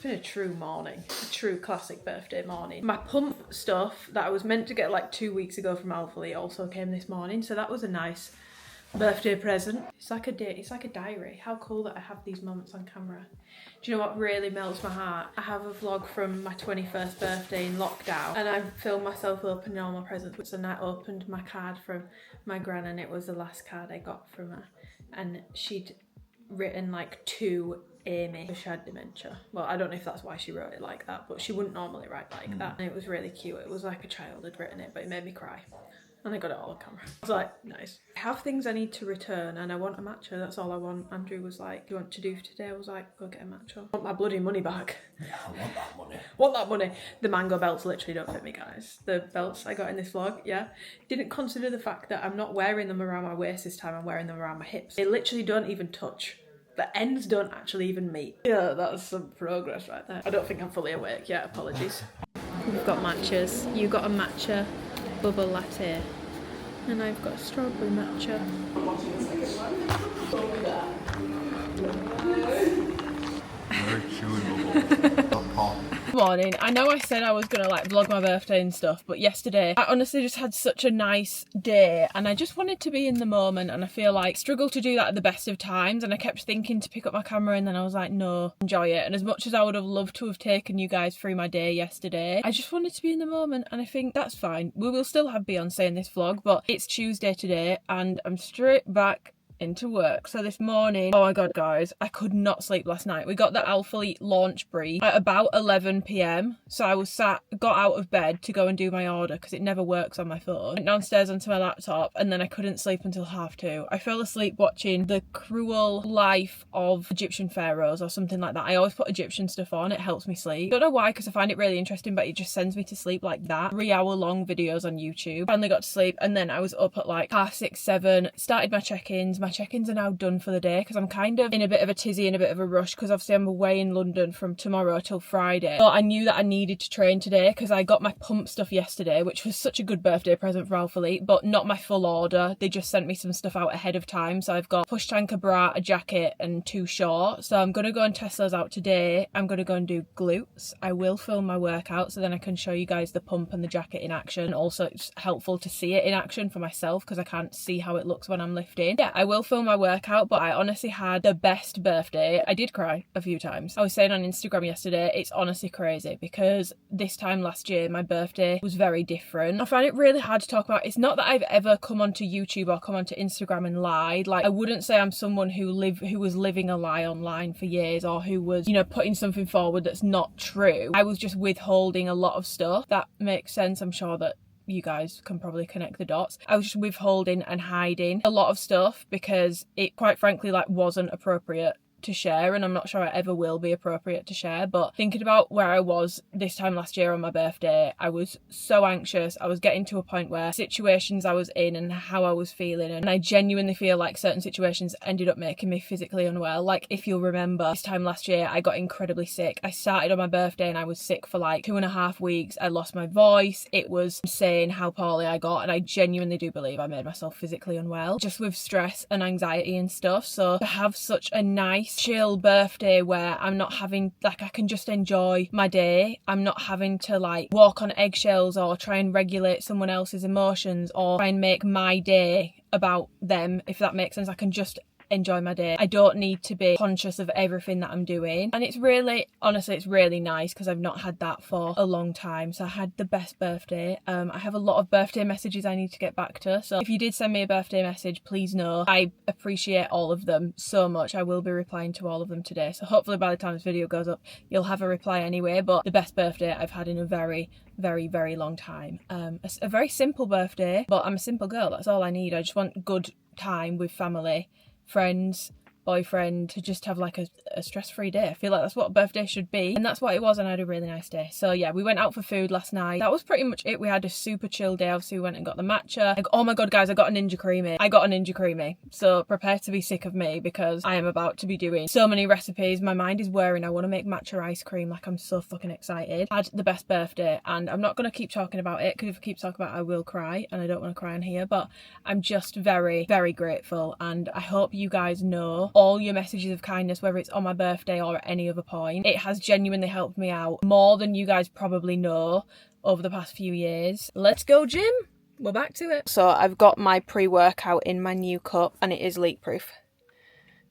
morning. A true classic birthday morning. My pump stuff that I was meant to get like 2 weeks ago from alphalete also came this morning, so that was a nice birthday present. It's like a diary. How cool that I have these moments on camera. Do you know what really melts my heart? I have a vlog from my 21st birthday in lockdown and I filmed myself opening all my presents. And I opened my card from my gran and it was the last card I got from her, and she'd written like to Amy. She had dementia. Well, I don't know if that's why she wrote it like that, but she wouldn't normally write like that. And it was really cute. It was like a child had written it, but it made me cry. And I got it all on camera. I was like, nice. I have things I need to return and I want a matcha. That's all I want. Andrew was like, do you want to do for today? I was like, go get a matcha. I want my bloody money back. Yeah, I want that money. Want that money. The mango belts literally don't fit me, guys. The belts I got in this vlog, yeah. Didn't consider the fact that I'm not wearing them around my waist this time. I'm wearing them around my hips. They literally don't even touch. The ends don't actually even meet. Yeah, that's some progress right there. I don't think I'm fully awake yet. Apologies. We've got matchas. You got a matcha bubble latte. And I've got a strawberry matcha. Very chewy bubble. morning. I know I said I was gonna like vlog my birthday and stuff, but yesterday I honestly just had such a nice day and I just wanted to be in the moment, and I feel like I struggle to do that at the best of times, and I kept thinking to pick up my camera and then I was like, no, enjoy it. And as much as I would have loved to have taken you guys through my day yesterday, I just wanted to be in the moment, and I think that's fine. We will still have Beyonce in this vlog, but it's Tuesday today and I'm straight back into work. So this morning, oh my god guys, I could not sleep last night. We got the alphalete launch brief at about 11 p.m. so I was got out of bed to go and do my order because it never works on my phone. Went downstairs onto my laptop and then I couldn't sleep until 2:30. I fell asleep watching The Cruel Life of Egyptian Pharaohs or something like that. I always put Egyptian stuff on, it helps me sleep. Don't know why, because I find it really interesting, but it just sends me to sleep like that. 3-hour-long videos on YouTube. Finally got to sleep and then I was up at like 6:30, 7, started my check-ins. My check-ins are now done for the day because I'm kind of in a bit of a tizzy and a bit of a rush because obviously I'm away in London from tomorrow till Friday. But I knew that I needed to train today because I got my pump stuff yesterday, which was such a good birthday present for alphalete, but not my full order. They just sent me some stuff out ahead of time. So I've got push tanker bra, a jacket and 2 shorts. So I'm going to go and test those out today. I'm going to go and do glutes. I will film my workout so then I can show you guys the pump and the jacket in action. Also it's helpful to see it in action for myself because I can't see how it looks when I'm lifting. Yeah, I will film my workout, but I honestly had the best birthday. I did cry a few times. I was saying on Instagram yesterday, it's honestly crazy because this time last year my birthday was very different. I find it really hard to talk about. It's not that I've ever come onto YouTube or come onto Instagram and lied. Like, I wouldn't say I'm someone who was living a lie online for years, or who was, you know, putting something forward that's not true. I was just withholding a lot of stuff. That makes sense. I'm sure that you guys can probably connect the dots. I was just withholding and hiding a lot of stuff because it quite frankly like wasn't appropriate to share, and I'm not sure it ever will be appropriate to share. But thinking about where I was this time last year on my birthday, I was so anxious. I was getting to a point where situations I was in and how I was feeling, and I genuinely feel like certain situations ended up making me physically unwell. Like, if you'll remember, this time last year I got incredibly sick. I started on my birthday and I was sick for like 2.5 weeks. I lost my voice. It was insane how poorly I got, and I genuinely do believe I made myself physically unwell just with stress and anxiety and stuff. So to have such a nice chill birthday where I'm not having, like, I can just enjoy my day. I'm not having to like walk on eggshells or try and regulate someone else's emotions or try and make my day about them, if that makes sense. I can just enjoy my day. I don't need to be conscious of everything that I'm doing, and it's really, honestly, it's really nice because I've not had that for a long time. So I had the best birthday. I have a lot of birthday messages I need to get back to, so if you did send me a birthday message, please know I appreciate all of them so much. I will be replying to all of them today, so hopefully by the time this video goes up you'll have a reply anyway. But the best birthday I've had in a very, very, very long time. A very simple birthday, but I'm a simple girl. That's all I need. I just want good time with family, friends, boyfriend, to just have like a stress-free day. I feel like that's what a birthday should be, and that's what it was, and I had a really nice day. So yeah, we went out for food last night. That was pretty much it. We had a super chill day. Obviously we went and got the matcha. Oh my god guys, I got a Ninja Creami. I got a Ninja Creami, so prepare to be sick of me because I am about to be doing so many recipes. My mind is whirring. I want to make matcha ice cream. Like, I'm so fucking excited. Had the best birthday, and I'm not going to keep talking about it because if I keep talking about it I will cry, and I don't want to cry on here. But I'm just very, very grateful, and I hope you guys know all your messages of kindness, whether it's on my birthday or at any other point. It has genuinely helped me out more than you guys probably know over the past few years. Let's go gym. We're back to it. So I've got my pre-workout in my new cup, and it is leak proof.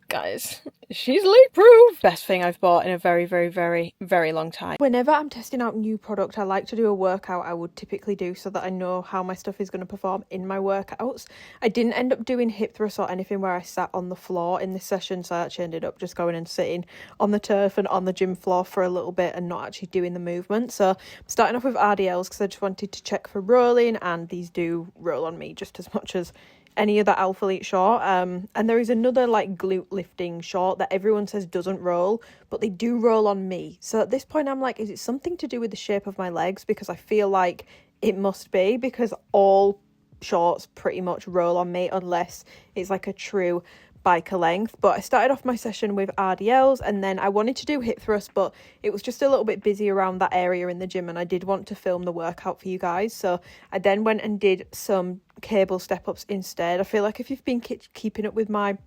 Guys, she's leak proof. Best thing I've bought in a very, very, very, very long time. Whenever I'm testing out new product, I like to do a workout I would typically do so that I know how my stuff is going to perform in my workouts. I didn't end up doing hip thrusts or anything where I sat on the floor in this session, so I actually ended up just going and sitting on the turf and on the gym floor for a little bit and not actually doing the movement. So I'm starting off with RDLs because I just wanted to check for rolling, and these do roll on me just as much as any other alphalete short. And there is another like glute lifting short that everyone says doesn't roll, but they do roll on me. So at this point I'm like, is it something to do with the shape of my legs? Because I feel like it must be, because all shorts pretty much roll on me unless it's like a true biker length. But I started off my session with RDLs, and then I wanted to do hip thrust, but it was just a little bit busy around that area in the gym, and I did want to film the workout for you guys. So I then went and did some cable step ups instead. I feel like if you've been keeping up with my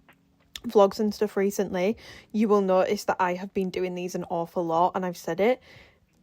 vlogs and stuff recently, you will notice that I have been doing these an awful lot, and I've said it.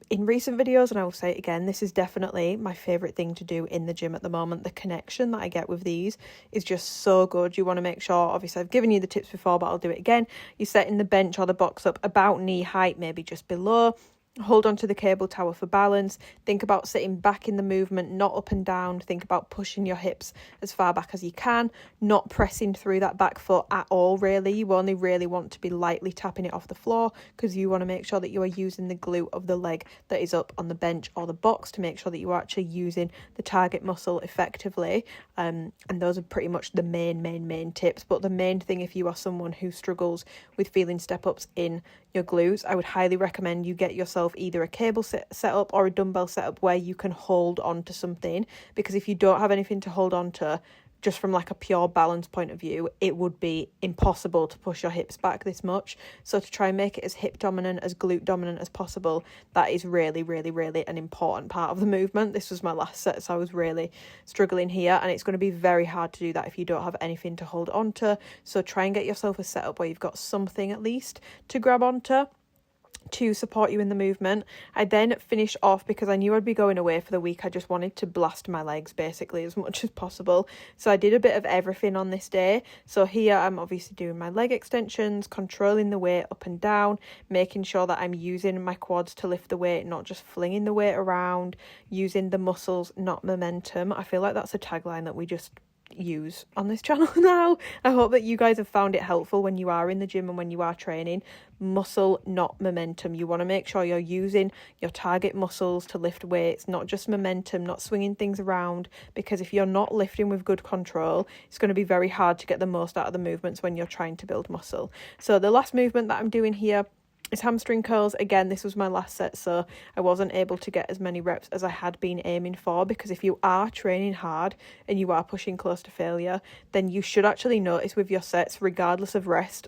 in recent videos, and I will say it again, this is definitely my favourite thing to do in the gym at the moment. The connection that I get with these is just so good. You want to make sure, obviously I've given you the tips before, but I'll do it again. You're setting the bench or the box up about knee height, maybe just below. Hold on to the cable tower for balance. Think about sitting back in the movement, not up and down. Think about pushing your hips as far back as you can, not pressing through that back foot at all, really. You only really want to be lightly tapping it off the floor because you want to make sure that you are using the glute of the leg that is up on the bench or the box to make sure that you are actually using the target muscle effectively. And those are pretty much the main tips. But the main thing, if you are someone who struggles with feeling step-ups in your glutes, I would highly recommend you get yourself either a cable set up or a dumbbell setup where you can hold on to something, because if you don't have anything to hold on to, just from like a pure balance point of view, it would be impossible to push your hips back this much. So to try and make it as hip dominant, as glute dominant as possible, that is really an important part of the movement. This was my last set, so I was really struggling here, and it's going to be very hard to do that if you don't have anything to hold on to. So try and get yourself a setup where you've got something at least to grab onto to support you in the movement. I then finished off, because I knew I'd be going away for the week, I just wanted to blast my legs basically as much as possible. So I did a bit of everything on this day. So here I'm obviously doing my leg extensions, controlling the weight up and down, making sure that I'm using my quads to lift the weight, not just flinging the weight around, using the muscles, not momentum. I feel like that's a tagline that we just use on this channel now. I hope that you guys have found it helpful when you are in the gym and when you are training. Muscle, not momentum. You want to make sure you're using your target muscles to lift weights, not just momentum, not swinging things around, because if you're not lifting with good control, it's going to be very hard to get the most out of the movements when you're trying to build muscle. So the last movement that I'm doing here is hamstring curls. Again, this was my last set, so I wasn't able to get as many reps as I had been aiming for, because if you are training hard and you are pushing close to failure, then you should actually notice with your sets, regardless of rest.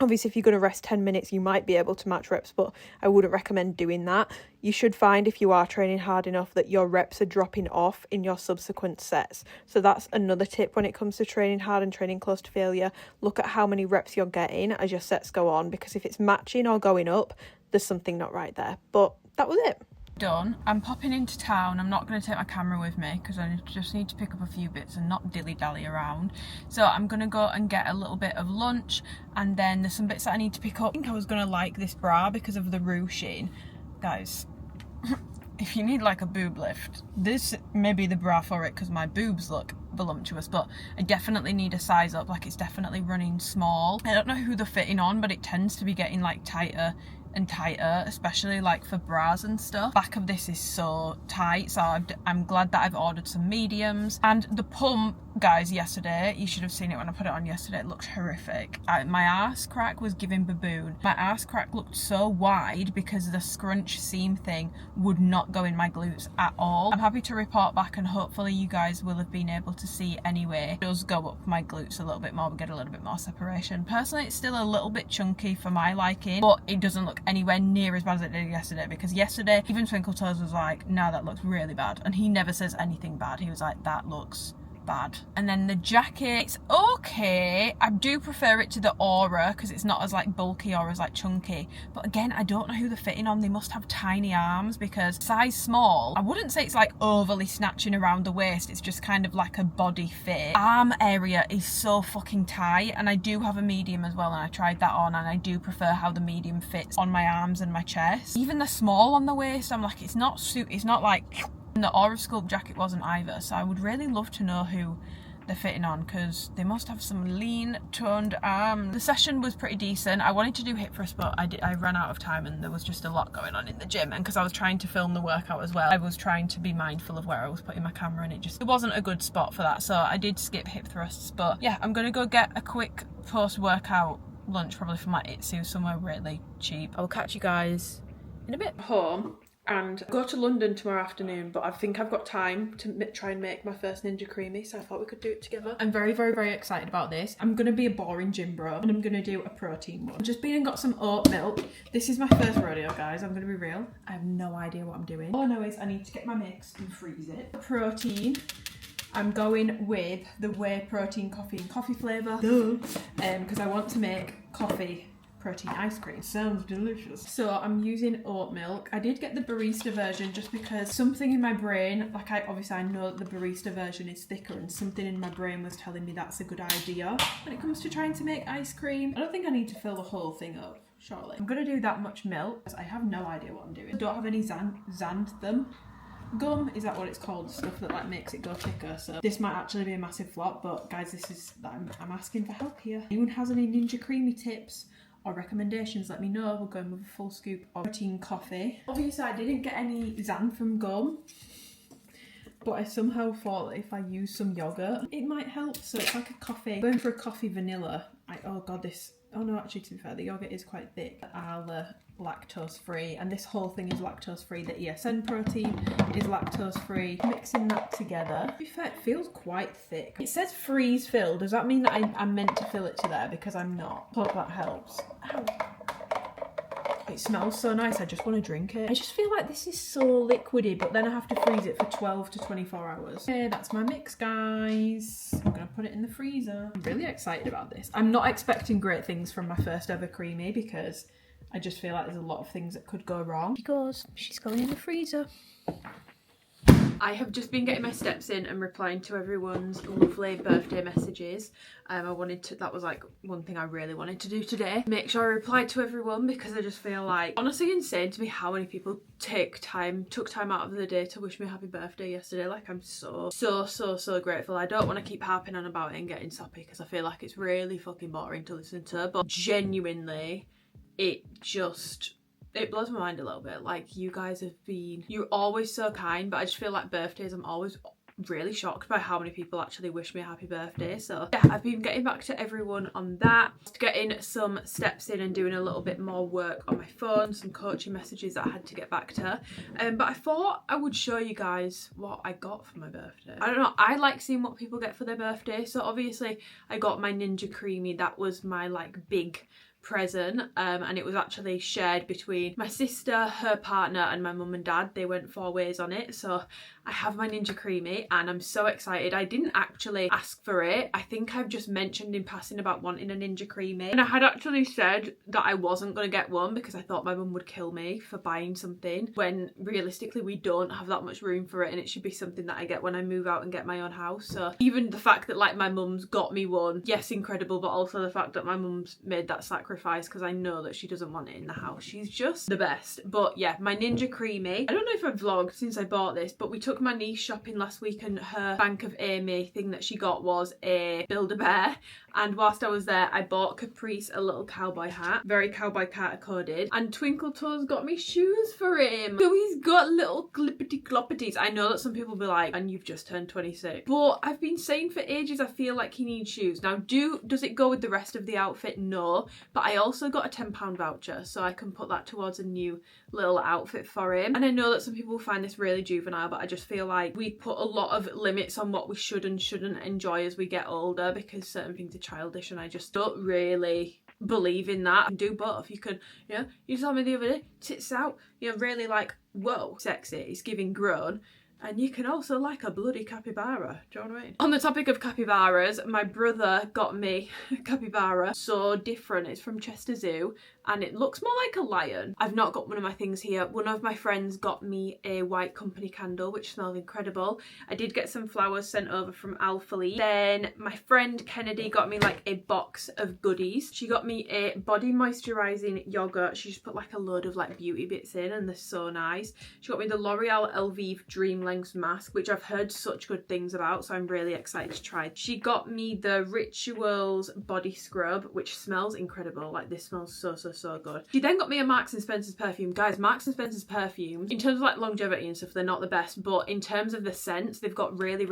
Obviously, if you're going to rest 10 minutes, you might be able to match reps, but I wouldn't recommend doing that. You should find, if you are training hard enough, that your reps are dropping off in your subsequent sets. So that's another tip when it comes to training hard and training close to failure. Look at how many reps you're getting as your sets go on, because if it's matching or going up, there's something not right there. But that was it. Done. I'm popping into town. I'm not going to take my camera with me because I just need to pick up a few bits and not dilly-dally around. So I'm going to go and get a little bit of lunch, and then there's some bits that I need to pick up. I think I was going to like this bra because of the ruching. Guys, if you need like a boob lift, this may be the bra for it, because my boobs look voluptuous, but I definitely need a size up. Like, it's definitely running small. I don't know who they're fitting on, but it tends to be getting like tighter and tighter, especially like for bras and stuff. Back of this is so tight, so I'm glad that I've ordered some mediums. And the pump, guys, yesterday, you should have seen it when I put it on yesterday, it looks horrific. My arse crack was giving baboon. My arse crack looked so wide because the scrunch seam thing would not go in my glutes at all. I'm happy to report back, and hopefully you guys will have been able to see anyway. It does go up my glutes a little bit more, we get a little bit more separation. Personally, it's still a little bit chunky for my liking, but it doesn't look anywhere near as bad as it did yesterday, because yesterday even Twinkle Toes was like, no, that looks really bad, and he never says anything bad. He was like, that looks bad. And then the jacket, it's okay. I do prefer it to the Aura because it's not as like bulky or as like chunky, but again, I don't know who they're fitting on. They must have tiny arms, because size small, I wouldn't say it's like overly snatching around the waist, it's just kind of like a body fit. Arm area is so fucking tight, and I do have a medium as well, and I tried that on, and I do prefer how the medium fits on my arms and my chest. Even the small on the waist, I'm like, it's not like, and the Aura Sculpt jacket wasn't either, so I would really love to know who they're fitting on, because they must have some lean toned arms. The session was pretty decent. I wanted to do hip thrust, but I ran out of time, and there was just a lot going on in the gym, and because I was trying to film the workout as well, I was trying to be mindful of where I was putting my camera, and it wasn't a good spot for that, so I did skip hip thrusts. But yeah, I'm gonna go get a quick post-workout lunch, probably from like Itsu, somewhere really cheap. I'll catch you guys in a bit. Home and go to London tomorrow afternoon, but I think I've got time to try and make my first Ninja Creami, so I thought we could do it together. I'm very excited about this. I'm gonna be a boring gym bro, and I'm gonna do a protein one. I've just been and got some oat milk. This is my first rodeo, guys, I'm gonna be real. I have no idea what I'm doing. All I know is I need to get my mix and freeze it. Protein, I'm going with the whey protein coffee and coffee flavour, because I want to make coffee protein ice cream. Sounds delicious. So I'm using oat milk. I did get the barista version just because something in my brain, like I know that the barista version is thicker, and something in my brain was telling me that's a good idea when it comes to trying to make ice cream. I don't think I need to fill the whole thing up, surely. I'm gonna do that much milk because I have no idea what I'm doing. I don't have any xanthan gum, is that what it's called? Stuff that like makes it go thicker. So this might actually be a massive flop, but guys, this is I'm asking for help here. Anyone has any Ninja Creami tips or recommendations, let me know. We're going with a full scoop of protein coffee. Obviously I didn't get any xanthan gum, but I somehow thought that if I use some yogurt it might help. So it's like a coffee, going for a coffee vanilla. Oh god, oh no, actually to be fair, the yogurt is quite thick. Lactose free, and this whole thing is lactose free. The ESN protein is lactose free. Mixing that together, to be fair, it feels quite thick. It says freeze fill. Does that mean that I'm meant to fill it to there? Because I'm not. Hope that helps. Ow. It smells so nice, I just want to drink it. I just feel like this is so liquidy, but then I have to freeze it for 12 to 24 hours. Okay, that's my mix, guys. I'm gonna put it in the freezer. I'm really excited about this. I'm not expecting great things from my first ever Creami because I just feel like there's a lot of things that could go wrong. She's going in the freezer. I have just been getting my steps in and replying to everyone's lovely birthday messages. That was like one thing I really wanted to do today. Make sure I replied to everyone because I just feel like, honestly insane to me how many people took time out of the day to wish me a happy birthday yesterday. Like I'm so grateful. I don't want to keep harping on about it and getting soppy because I feel like it's really fucking boring to listen to, but genuinely it blows my mind a little bit. Like, you guys you're always so kind, but I just feel like birthdays, I'm always really shocked by how many people actually wish me a happy birthday. So yeah, I've been getting back to everyone on that, getting some steps in and doing a little bit more work on my phone, some coaching messages that I had to get back to. But I thought I would show you guys what I got for my birthday. I don't know, I like seeing what people get for their birthday. So obviously I got my Ninja Creami. That was my like big present, and it was actually shared between my sister, her partner, and my mum and dad. They went 4 ways on it. So I have my Ninja Creami and I'm so excited. I didn't actually ask for it. I think I've just mentioned in passing about wanting a Ninja Creami, and I had actually said that I wasn't going to get one because I thought my mum would kill me for buying something when realistically we don't have that much room for it, and it should be something that I get when I move out and get my own house. So even the fact that like my mum's got me one, yes, incredible, but also the fact that my mum's made that sacrifice because I know that she doesn't want it in the house. She's just the best. But yeah, my Ninja Creami. I don't know if I've vlogged since I bought this, but we took my niece shopping last week and her Bank of Amy thing that she got was a Build-A-Bear. And whilst I was there, I bought Caprice a little cowboy hat, very cowboy carter coded, and Twinkle Toes got me shoes for him. So he's got little clippity cloppities. I know that some people will be like, and you've just turned 26. But I've been saying for ages I feel like he needs shoes. Now, does it go with the rest of the outfit? No. But I also got a £10 voucher, so I can put that towards a new little outfit for him. And I know that some people find this really juvenile, but I just feel like we put a lot of limits on what we should and shouldn't enjoy as we get older because certain things are childish, and I just don't really believe in that. You can do both. You can, you know, you told me the other day, tits out, you know, really like, whoa, sexy, it's giving grown. And you can also like a bloody capybara. Do you know what I mean? On the topic of capybaras, my brother got me a capybara. So different. It's from Chester Zoo and it looks more like a lion. I've not got one of my things here. One of my friends got me a white company candle, which smells incredible. I did get some flowers sent over from alphalete. Then my friend Kennedy got me like a box of goodies. She got me a body moisturising yogurt. She just put like a load of like beauty bits in and they're so nice. She got me the L'Oreal Elvive Dream Lengths mask, which I've heard such good things about, so I'm really excited to try. She got me the Rituals body scrub, which smells incredible. Like, this smells so good. She then got me a Marks and Spencer's perfume. Guys, Marks and Spencer's perfumes, in terms of like longevity and stuff, they're not the best, but in terms of the scents, they've got really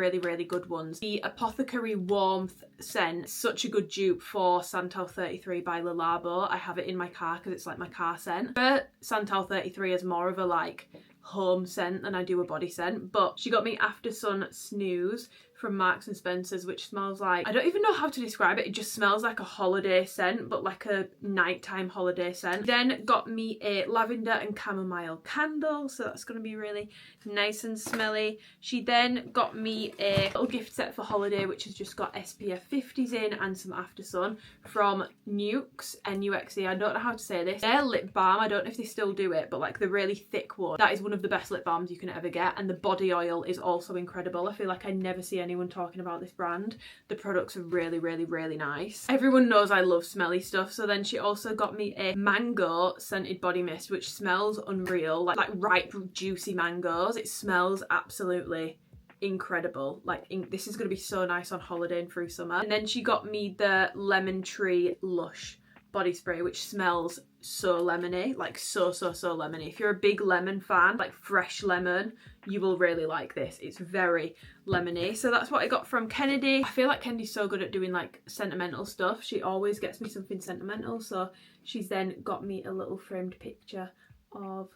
good ones. The Apothecary Warmth scent, such a good dupe for Santal 33 by Le Labo. I have it in my car because it's like my car scent. But Santal 33 is more of a like home scent than I do a body scent. But she got me After Sun Snooze from Marks and Spencer's, which smells like, I don't even know how to describe it, it just smells like a holiday scent, but like a nighttime holiday scent. Then got me a lavender and chamomile candle, so that's going to be really nice and smelly. She then got me a little gift set for holiday, which has just got SPF 50s in and some after sun from Nuxe, N-U-X-E, I don't know how to say this. Their lip balm, I don't know if they still do it, but like the really thick one, that is one of the best lip balms you can ever get. And the body oil is also incredible. I feel like I never see anyone talking about this brand. The products are really, really, really nice. Everyone knows I love smelly stuff. So then she also got me a mango scented body mist, which smells unreal, like ripe, juicy mangoes. It smells absolutely incredible. Like this is going to be so nice on holiday and through summer. And then she got me the Lemon Tree Lush body spray, which smells so lemony, like so lemony. If you're a big lemon fan, like fresh lemon, you will really like this. It's very lemony. So that's what I got from Kennedy. I feel like Kennedy's so good at doing like sentimental stuff. She always gets me something sentimental. So she's then got me a little framed picture of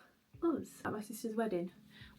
us at my sister's wedding,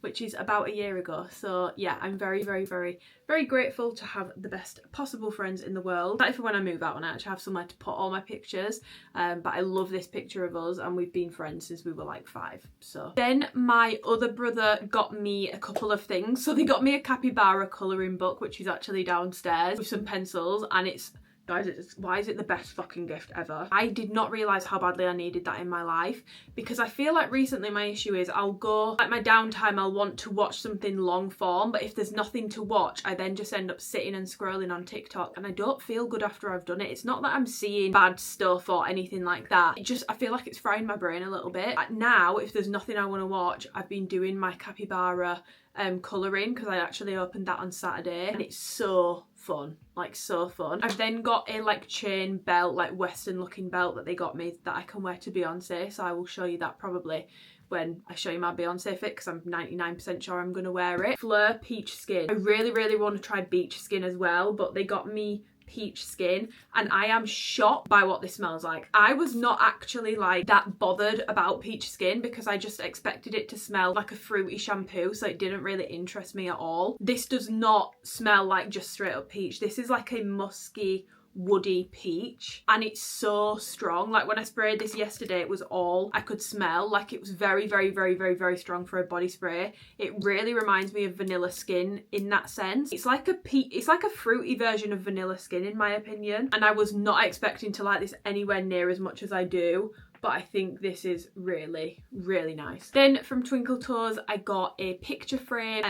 which is about a year ago. So yeah, I'm very, very, very, very grateful to have the best possible friends in the world. Excited for when I move out and I actually have somewhere to put all my pictures. But I love this picture of us, and we've been friends since we were like 5. So then my other brother got me a couple of things. So they got me a capybara colouring book, which is actually downstairs, with some pencils, and it's, guys, why is it the best fucking gift ever? I did not realise how badly I needed that in my life, because I feel like recently my issue is I'll go, like my downtime, I'll want to watch something long form, but if there's nothing to watch, I then just end up sitting and scrolling on TikTok, and I don't feel good after I've done it. It's not that I'm seeing bad stuff or anything like that. It just, I feel like it's frying my brain a little bit. Now, if there's nothing I want to watch, I've been doing my capybara colouring, because I actually opened that on Saturday, and it's so fun, like so fun. I've then got a like chain belt, like western looking belt that they got me that I can wear to Beyonce, so I will show you that probably when I show you my Beyonce fit, because I'm 99% sure I'm gonna wear it. Fleur Peach Skin. I really, really want to try Beach Skin as well, but they got me Peach Skin, and I am shocked by what this smells like. I was not actually like that bothered about Peach Skin, because I just expected it to smell like a fruity shampoo, so it didn't really interest me at all. This does not smell like just straight up peach. This is like a musky, woody peach, and it's so strong. Like when I sprayed this yesterday, it was all I could smell. Like it was very, very, very, very, very strong for a body spray. It really reminds me of Vanilla Skin in that sense. It's like a fruity version of Vanilla Skin in my opinion, and I was not expecting to like this anywhere near as much as I do, but I think this is really, really nice. Then from Twinkle Toes, I got a picture frame.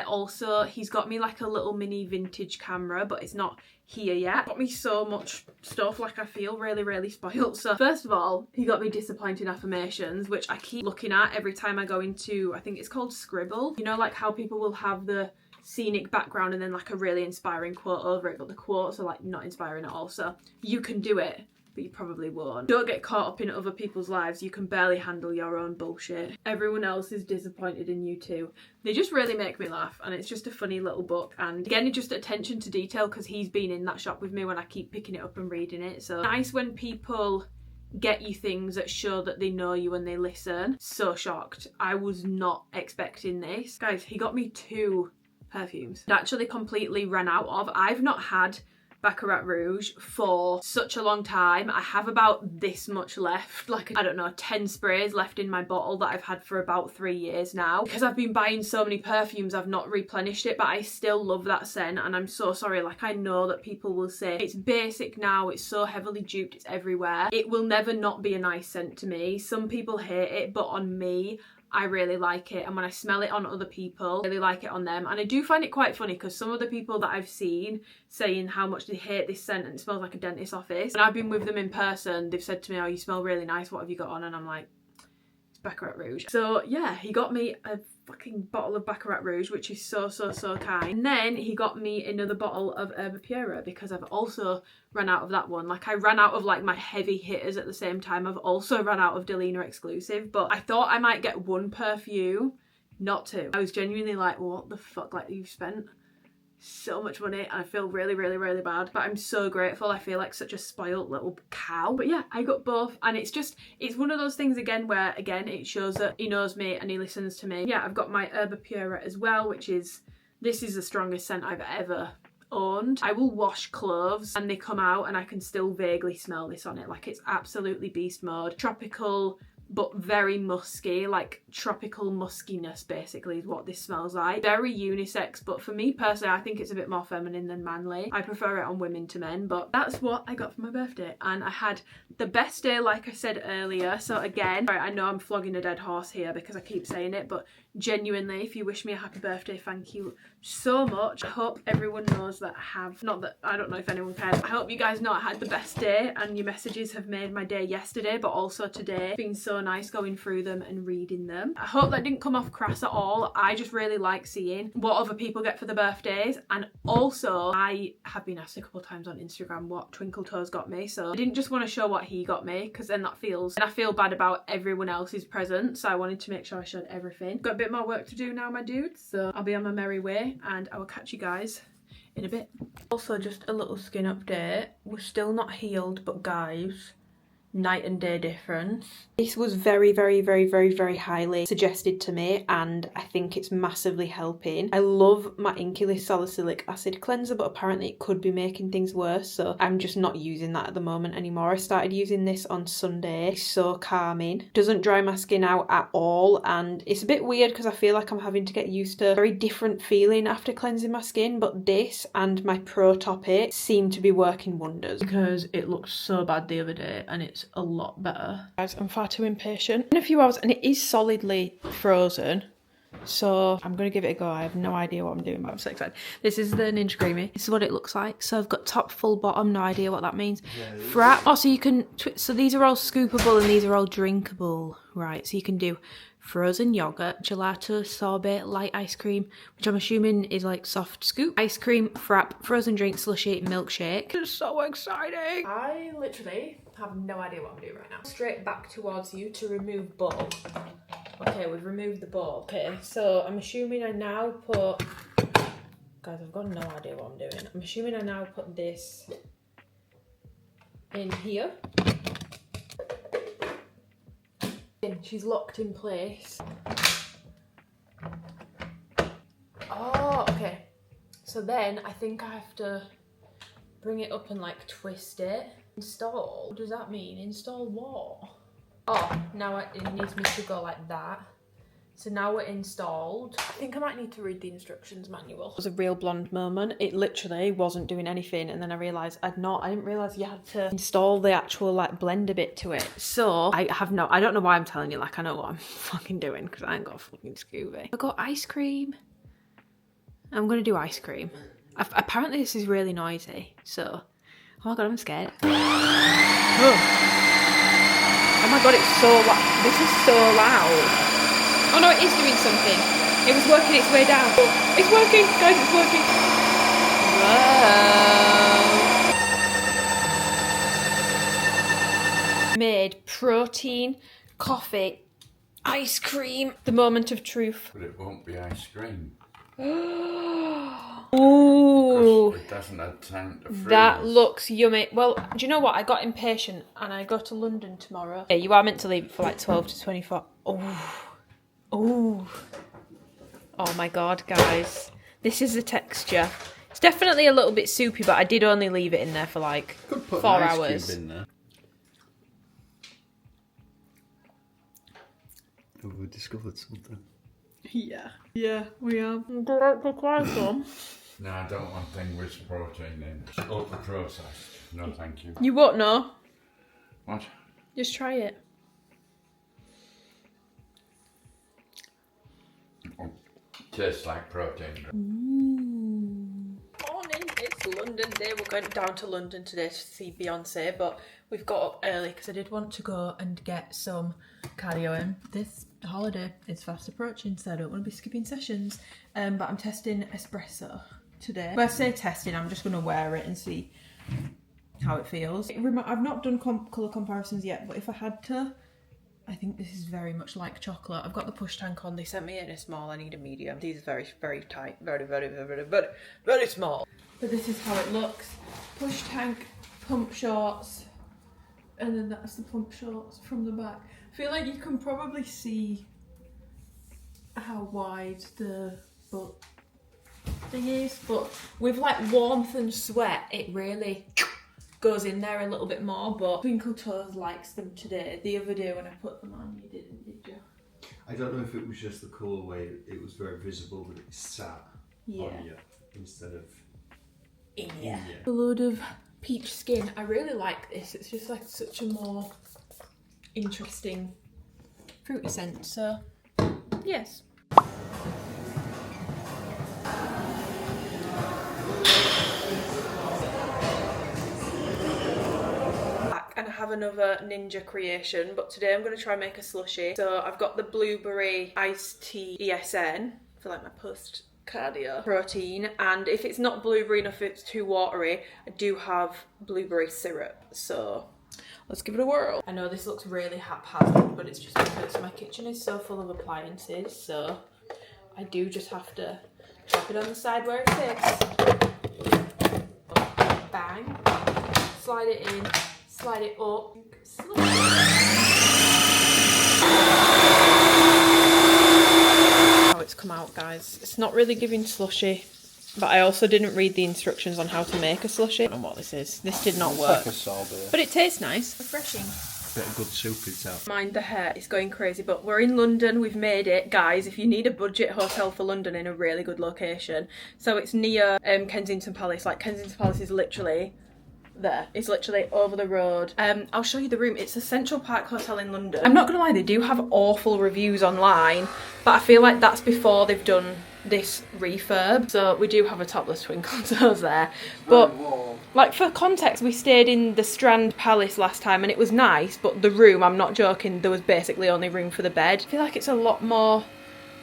He's got me like a little mini vintage camera, but it's not here yet. Got me so much stuff, like I feel really, really spoiled. So first of all, he got me disappointing affirmations, which I keep looking at every time I go into, I think it's called Scribble. You know, like how people will have the scenic background and then like a really inspiring quote over it, but the quotes are like not inspiring at all. So you can do it, but you probably won't. Don't get caught up in other people's lives. You can barely handle your own bullshit. Everyone else is disappointed in you too. They just really make me laugh, and it's just a funny little book. And again, it's just attention to detail, because he's been in that shop with me when I keep picking it up and reading it. So nice when people get you things that show that they know you and they listen. So shocked. I was not expecting this. Guys, he got me 2 perfumes. It actually completely ran out of. I've not had Baccarat Rouge for such a long time. I have about this much left, like I don't know, 10 sprays left in my bottle that I've had for about 3 years now. Because I've been buying so many perfumes, I've not replenished it, but I still love that scent, and I'm so sorry. Like I know that people will say it's basic now, it's so heavily duped, it's everywhere. It will never not be a nice scent to me. Some people hate it, but on me, I really like it, and when I smell it on other people, I really like it on them. And I do find it quite funny, because some of the people that I've seen saying how much they hate this scent and it smells like a dentist's office, and I've been with them in person, they've said to me, oh, you smell really nice, what have you got on? And I'm like, it's Baccarat Rouge. So yeah, he got me a fucking bottle of Baccarat Rouge, which is so kind. And then he got me another bottle of Herba Pura, because I've also ran out of that one. Like I ran out of like my heavy hitters at the same time. I've also run out of Delina exclusive, but I thought I might get 1 perfume, not 2. I was genuinely like, what the fuck, like you've spent so much money, and I feel really, really, really bad, but I'm so grateful. I feel like such a spoiled little cow. But yeah, I got both, and it's one of those things again where again it shows that he knows me and he listens to me. Yeah, I've got my Herba Pura as well, which is, this is the strongest scent I've ever owned. I will wash clothes and they come out and I can still vaguely smell this on it. Like, it's absolutely beast mode. Tropical, but very musky, like tropical muskiness basically is what this smells like. Very unisex, but for me personally, I think it's a bit more feminine than manly. I prefer it on women to men, but that's what I got for my birthday. And I had the best day, like I said earlier. So again, I know I'm flogging a dead horse here because I keep saying it, but genuinely, if you wish me a happy birthday, thank you so much. I hope everyone knows that I have, not that, I don't know if anyone cares. I hope you guys know I had the best day and your messages have made my day yesterday, but also today. It's been so nice going through them and reading them. I hope that didn't come off crass at all. I just really like seeing what other people get for the birthdays, and also I have been asked a couple of times on Instagram what Twinkle Toes got me, so I didn't just want to show what he got me because then that feels, and I feel bad about everyone else's present, so I wanted to make sure I showed everything. Got a bit more work to do now, my dudes, so I'll be on my merry way and I will catch you guys in a bit. Also, just a little skin update. We're still not healed, but guys, night and day difference. This was very highly suggested to me and I think it's massively helping. I love my Inculus salicylic acid cleanser, but apparently it could be making things worse, so I'm just not using that at the moment anymore. I started using this on Sunday. It's so calming, doesn't dry my skin out at all, and it's a bit weird because I feel like I'm having to get used to a very different feeling after cleansing my skin, but this and my Pro Top It seem to be working wonders because it looked so bad the other day and it's a lot better. Guys, I'm far too impatient. In a few hours, and it is solidly frozen, so I'm gonna give it a go. I have no idea what I'm doing, but I'm so excited. This is the Ninja Creami. This is what it looks like. So I've got top, full, bottom. No idea what that means. Frap. Oh, so you can so these are all scoopable and these are all drinkable, right? So you can do frozen yogurt, gelato, sorbet, light ice cream, which I'm assuming is like soft scoop, ice cream, frap, frozen drink, slushy, milkshake. It's so exciting. I literally have no idea what I'm doing right now. Straight back towards you to remove bowl. Okay, we've removed the bowl. Okay, so I'm assuming I now put, guys, I've got no idea what I'm doing. I'm assuming I now put this in here. She's locked in place. Oh, okay. So then I think I have to bring it up and like twist it. Install? What does that mean? Install what? Oh, now it needs me to go like that. So now we're installed. I think I might need to read the instructions manual. It was a real blonde moment. It literally wasn't doing anything, and then I realised I didn't realise you had to install the actual like blender bit to it. So I don't know why I'm telling you, like I know what I'm fucking doing because I ain't got a fucking Scooby. I got ice cream. I'm gonna do ice cream. Apparently this is really noisy, so oh my god, I'm scared. Oh my god, it's so loud. This is so loud. Oh no, it is doing something. It was working its way down. It's working, guys, it's working. Whoa. Made protein, coffee, ice cream. The moment of truth. But it won't be ice cream. Ooh. It doesn't have time to freeze. That looks yummy. Well, do you know what? I got impatient and I go to London tomorrow. Yeah, you are meant to leave it for like 12 to 24. Oh. Oh. Oh my god, guys. This is the texture. It's definitely a little bit soupy, but I did only leave it in there for like 4 hours. In there. Have we discovered something? Yeah. Yeah, we are. Would you like to try some? No, I don't want things with protein in. It's ultra processed. No, thank you. You won't know. What? Just try it. Oh, tastes like protein. Morning, it's London Day. We're going down to London today to see Beyonce, but we've got up early because I did want to go and get some cardio in. This holiday is fast approaching, so I don't want to be skipping sessions. But I'm testing espresso today. When I say testing, I'm just going to wear it and see how it feels. I've not done colour comparisons yet, but if I had to, I think this is very much like chocolate. I've got the push tank on. They sent me in a small. I need a medium. These are very tight. Very small. But this is how it looks. Push tank, pump shorts. And then that's the pump shorts from the back. I feel like you can probably see how wide the butt thingies, but with like warmth and sweat, it really goes in there a little bit more. But Twinkle Toes likes them today. The other day when I put them on, you didn't, did you? I don't know if it was just the colourway, it was very visible that it sat on you instead of in you. A load of peach skin. I really like this. It's just like such a more interesting fruity scent. So, yes. And I have another ninja creation, but today I'm going to try and make a slushie. So I've got the blueberry iced tea ESN for like my post cardio protein, and if it's not blueberry enough, if it's too watery, I do have blueberry syrup. So let's give it a whirl. I know this looks really haphazard, but it's just because my kitchen is so full of appliances, so I do just have to drop it on the side where it fits. Bang. Slide it in. Slide it up. How it's come out, guys. It's not really giving slushy, but I also didn't read the instructions on how to make a slushy. I don't know what this is. This did not work. Like a sorbet. But it tastes nice. Refreshing. Bit of good soup it's out. Mind the hair, it's going crazy, but we're in London. We've made it, guys. If you need a budget hotel for London in a really good location, so it's near Kensington Palace. Like Kensington Palace is literally there. It's literally over the road. I'll show you the room. It's a Central Park hotel in London. I'm not gonna lie, they do have awful reviews online, but I feel like that's before they've done this refurb. So we do have a topless Twinkle Toes there. But like for context, we stayed in the Strand Palace last time and it was nice, but the room, I'm not joking, there was basically only room for the bed. I feel like it's a lot more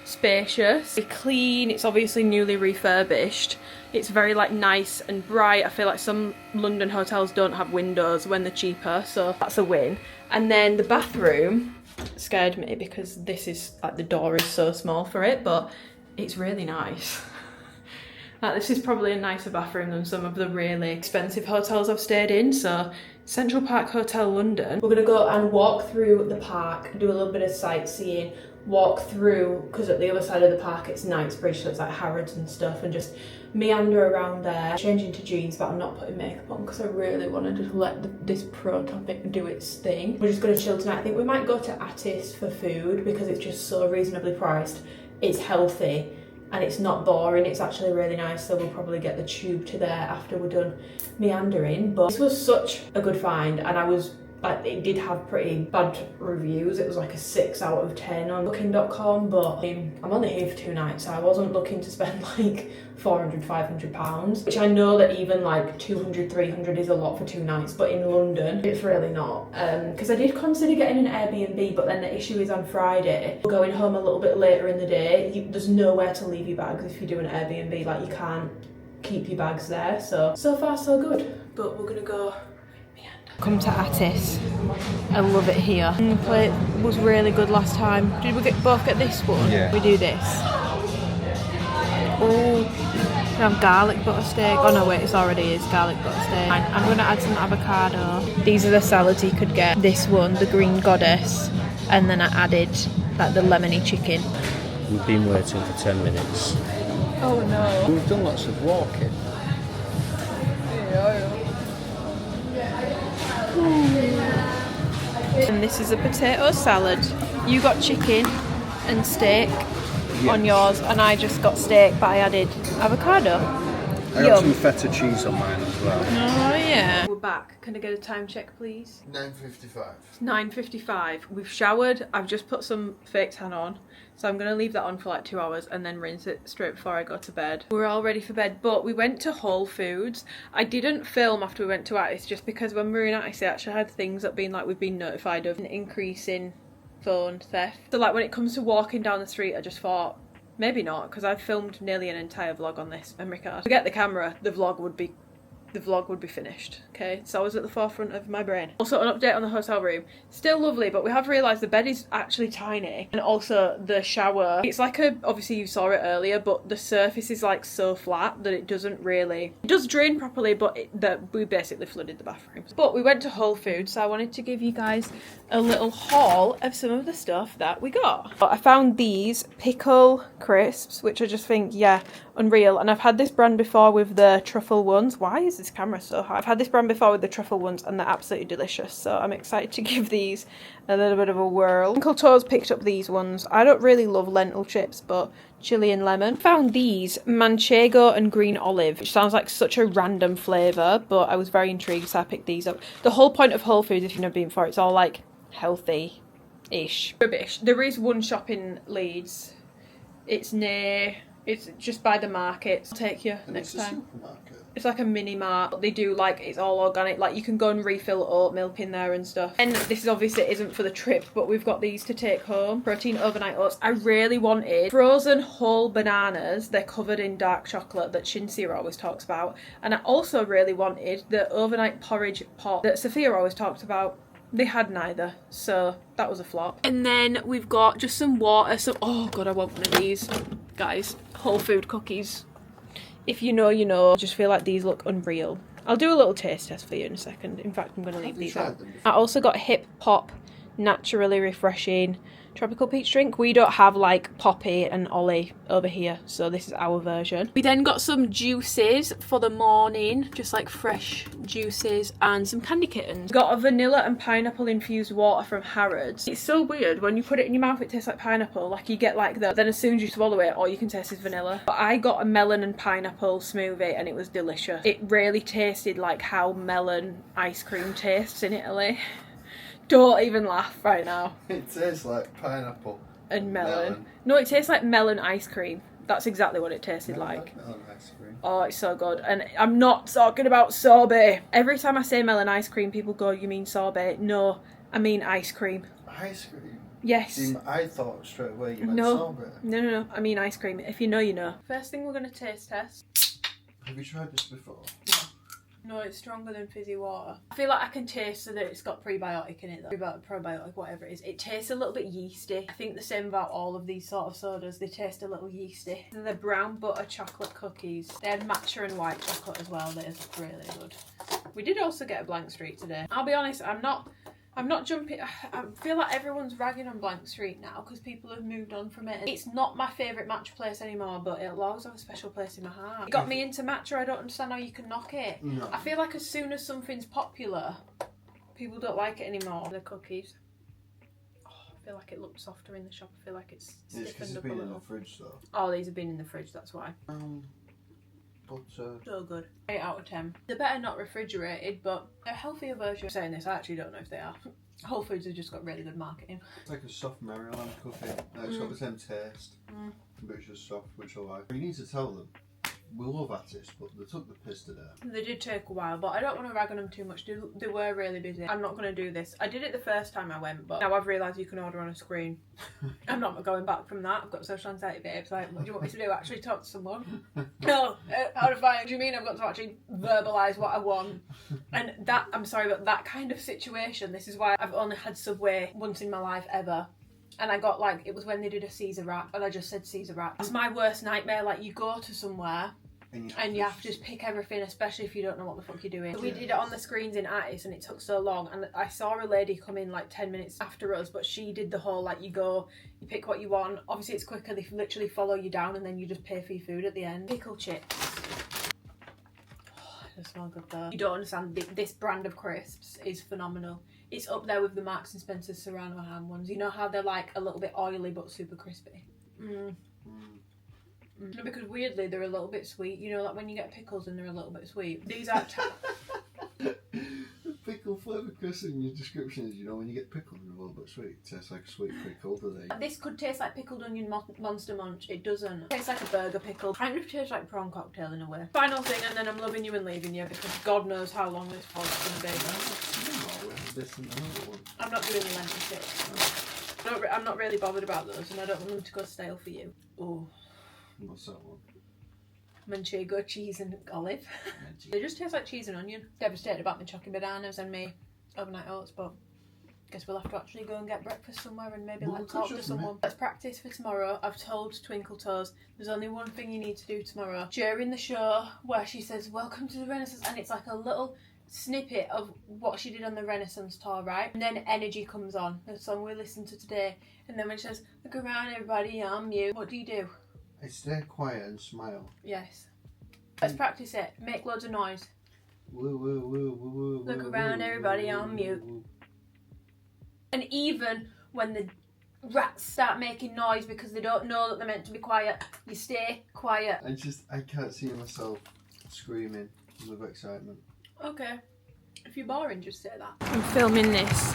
spacious, it's clean, it's obviously newly refurbished. It's very like nice and bright. I feel like some London hotels don't have windows when they're cheaper, so that's a win. And then the bathroom scared me because this is like the door is so small for it, but it's really nice. Like this is probably a nicer bathroom than some of the really expensive hotels I've stayed in. So Central Park Hotel London. We're gonna go and walk through the park, do a little bit of sightseeing, walk through, because at the other side of the park it's Knightsbridge, so it's like Harrods and stuff, and just meander around there, change into jeans, but I'm not putting makeup on because I really want to just let this pro topic do its thing. We're just going to chill tonight. I think we might go to Attis for food because it's just so reasonably priced. It's healthy and it's not boring. It's actually really nice, so we'll probably get the tube to there after we're done meandering. But this was such a good find, and I was like, it did have pretty bad reviews. It was like a 6 out of 10 on booking.com, but I'm only here for 2 nights, so I wasn't looking to spend like £400–500, which I know that even like 200–300 is a lot for 2 nights, but in London it's really not. Because I did consider getting an Airbnb, but then the issue is on Friday, we're going home a little bit later in the day. There's nowhere to leave your bags if you do an Airbnb. Like you can't keep your bags there, so far so good. But we're gonna go come to Attis. I love it here. The plate was really good last time. Did we both get this one? Yeah. We do this. Oh, we have garlic butter steak. Oh no, wait, it's already is garlic butter steak. I'm going to add some avocado. These are the salads you could get. This one, the green goddess, and then I added like the lemony chicken. We've been waiting for 10 minutes. Oh no. We've done lots of walking. And this is a potato salad. You got chicken and steak on yours, and I just got steak, but I added avocado. I got some feta cheese on mine as well. Oh yeah. We're back. Can I get a time check, please? 9:55. 9:55. We've showered. I've just put some fake tan on, so I'm gonna leave that on for like 2 hours and then rinse it straight before I go to bed. We're all ready for bed, but we went to Whole Foods. I didn't film after we went to Attis just because when we were in Attis, I actually had things that been like we've been notified of an increase in phone theft. So like when it comes to walking down the street, I just thought maybe not, because I've filmed nearly an entire vlog on this memory card. Forget the camera, the vlog would be finished. Okay, so I was at the forefront of my brain. Also, an update on the hotel room. Still lovely, but we have realised the bed is actually tiny, and also the shower, it's like a, obviously you saw it earlier, but the surface is like so flat that it doesn't really, it does drain properly, but we basically flooded the bathrooms. But we went to Whole Foods, so I wanted to give you guys a little haul of some of the stuff that we got. I found these pickle crisps, which I just think, yeah, unreal. And I've had this brand before with the truffle ones. Why is this camera so high? I've had this brand before with the truffle ones and they're absolutely delicious, so I'm excited to give these a little bit of a whirl. Uncle Toes picked up these ones. I don't really love lentil chips, but chili and lemon. Found these manchego and green olive, which sounds like such a random flavour, but I was very intrigued, so I picked these up. The whole point of Whole Foods, if you've never been before, it's all like healthy-ish. Rubbish. There is one shop in Leeds. It's just by the market. I'll take you next time. It's like a mini mart. They do like, it's all organic, like you can go and refill oat milk in there and stuff. And this is obviously isn't for the trip, but we've got these to take home. Protein overnight oats. I really wanted frozen whole bananas. They're covered in dark chocolate that Shinsia always talks about. And I also really wanted the overnight porridge pot that Sophia always talked about. They had neither, so that was a flop. And then we've got just some water. Oh god, I want one of these, guys. Whole food cookies. If you know, you know. I just feel like these look unreal. I'll do a little taste test for you in a second. In fact, I'm going to leave these out. I also got Hip Pop Naturally Refreshing Tropical Peach Drink. We don't have like Poppy and Ollie over here, so this is our version. We then got some juices for the morning, just like fresh juices, and some candy kittens. Got a vanilla and pineapple infused water from Harrods. It's so weird, when you put it in your mouth it tastes like pineapple, like you get like that, then as soon as you swallow it all you can taste is vanilla. But I got a melon and pineapple smoothie and it was delicious. It really tasted like how melon ice cream tastes in Italy. Don't even laugh right now. It tastes like pineapple and melon. No, it tastes like melon ice cream. That's exactly what it tasted like. Melon ice cream. Oh, it's so good. And I'm not talking about sorbet. Every time I say melon ice cream, people go, you mean sorbet? No, I mean ice cream. Ice cream? Yes. See, I thought straight away you meant No. sorbet. No, I mean ice cream. If you know, you know. First thing we're going to taste test. Have you tried this before? No, it's stronger than fizzy water. I feel like I can taste that it's got prebiotic in it though. Probiotic, whatever it is. It tastes a little bit yeasty. I think the same about all of these sort of sodas. They taste a little yeasty. They're brown butter chocolate cookies. They had matcha and white chocolate as well. They're really good. We did also get a Blank Street today. I'll be honest, I'm not jumping. I feel like everyone's ragging on Blank Street now because people have moved on from it. It's not my favourite matcha place anymore, but it'll always have a special place in my heart. It got me into matcha. I don't understand how you can knock it. No. I feel like as soon as something's popular, people don't like it anymore. The cookies. Oh, I feel like it looked softer in the shop. I feel like it's stiffened up a little. It's because it's been in the fridge though. Oh, these have been in the fridge, that's why. So good. 8 out of 10. They're better not refrigerated, but they're a healthier version. I'm saying this, I actually don't know if they are. Whole Foods have just got really good marketing. It's like a soft Maryland cookie. It's got the same taste, but it's just soft, which I like. You need to tell them. We love artists, but they took the piss today. They did take a while, but I don't want to rag on them too much. They were really busy. I'm not going to do this. I did it the first time I went, but now I've realised you can order on a screen. I'm not going back from that. I've got social anxiety, babes. Like, what do you want me to do? Actually talk to someone? No, how do you mean I've got to actually verbalise what I want? And that, I'm sorry, but that kind of situation, this is why I've only had Subway once in my life ever. And I got like, it was when they did a Caesar wrap, and I just said Caesar wrap. It's my worst nightmare. Like, you go to somewhere and you have to just pick everything, especially if you don't know what the fuck you're doing. So we did it on the screens in Attis and it took so long, and I saw a lady come in like 10 minutes after us, but she did the whole like, you go, you pick what you want, obviously it's quicker, they literally follow you down and then you just pay for your food at the end. Pickle chips. Oh, it does smell good though. You don't understand, this brand of crisps is phenomenal. It's up there with the Marks and Spencer's Serrano ham ones. You know how they're like a little bit oily but super crispy? No, because weirdly they're a little bit sweet. You know, like when you get pickles and they're a little bit sweet. These are Pickle flavour crisp in your description is, you know, when you get pickled and a little bit sweet, it tastes like a sweet pickle, doesn't it? This could taste like pickled onion Monster Munch. It doesn't. It tastes like a burger pickle. Kind of tastes like prawn cocktail in a way. Final thing, and then I'm loving you and leaving you because God knows how long this vlog's going to be. This and another one. I'm not doing the lentil chips. I'm not really bothered about those, and I don't want them to go stale for you. Oh. What's that one? Manchego, cheese and olive. They just taste like cheese and onion. Devastated about my chocolate bananas and me overnight oats, but guess we'll have to actually go and get breakfast somewhere and maybe like talk to someone. Let's practice for tomorrow. I've told Twinkle Toes there's only one thing you need to do tomorrow. During the show where she says, welcome to the Renaissance, and it's like a little snippet of what she did on the Renaissance tour, right? And then Energy comes on, the song we listened to today, and then when she says, look around everybody, I'm you. What do you do? Stay quiet and smile. Yes. Let's practice it. Make loads of noise. Woo, woo, woo, woo, woo, Look woo, around, woo, everybody woo, on woo, mute. woo. And even when the rats start making noise because they don't know that they're meant to be quiet, you stay quiet. I can't see myself screaming with excitement. Okay. If you're boring, just say that. I'm filming this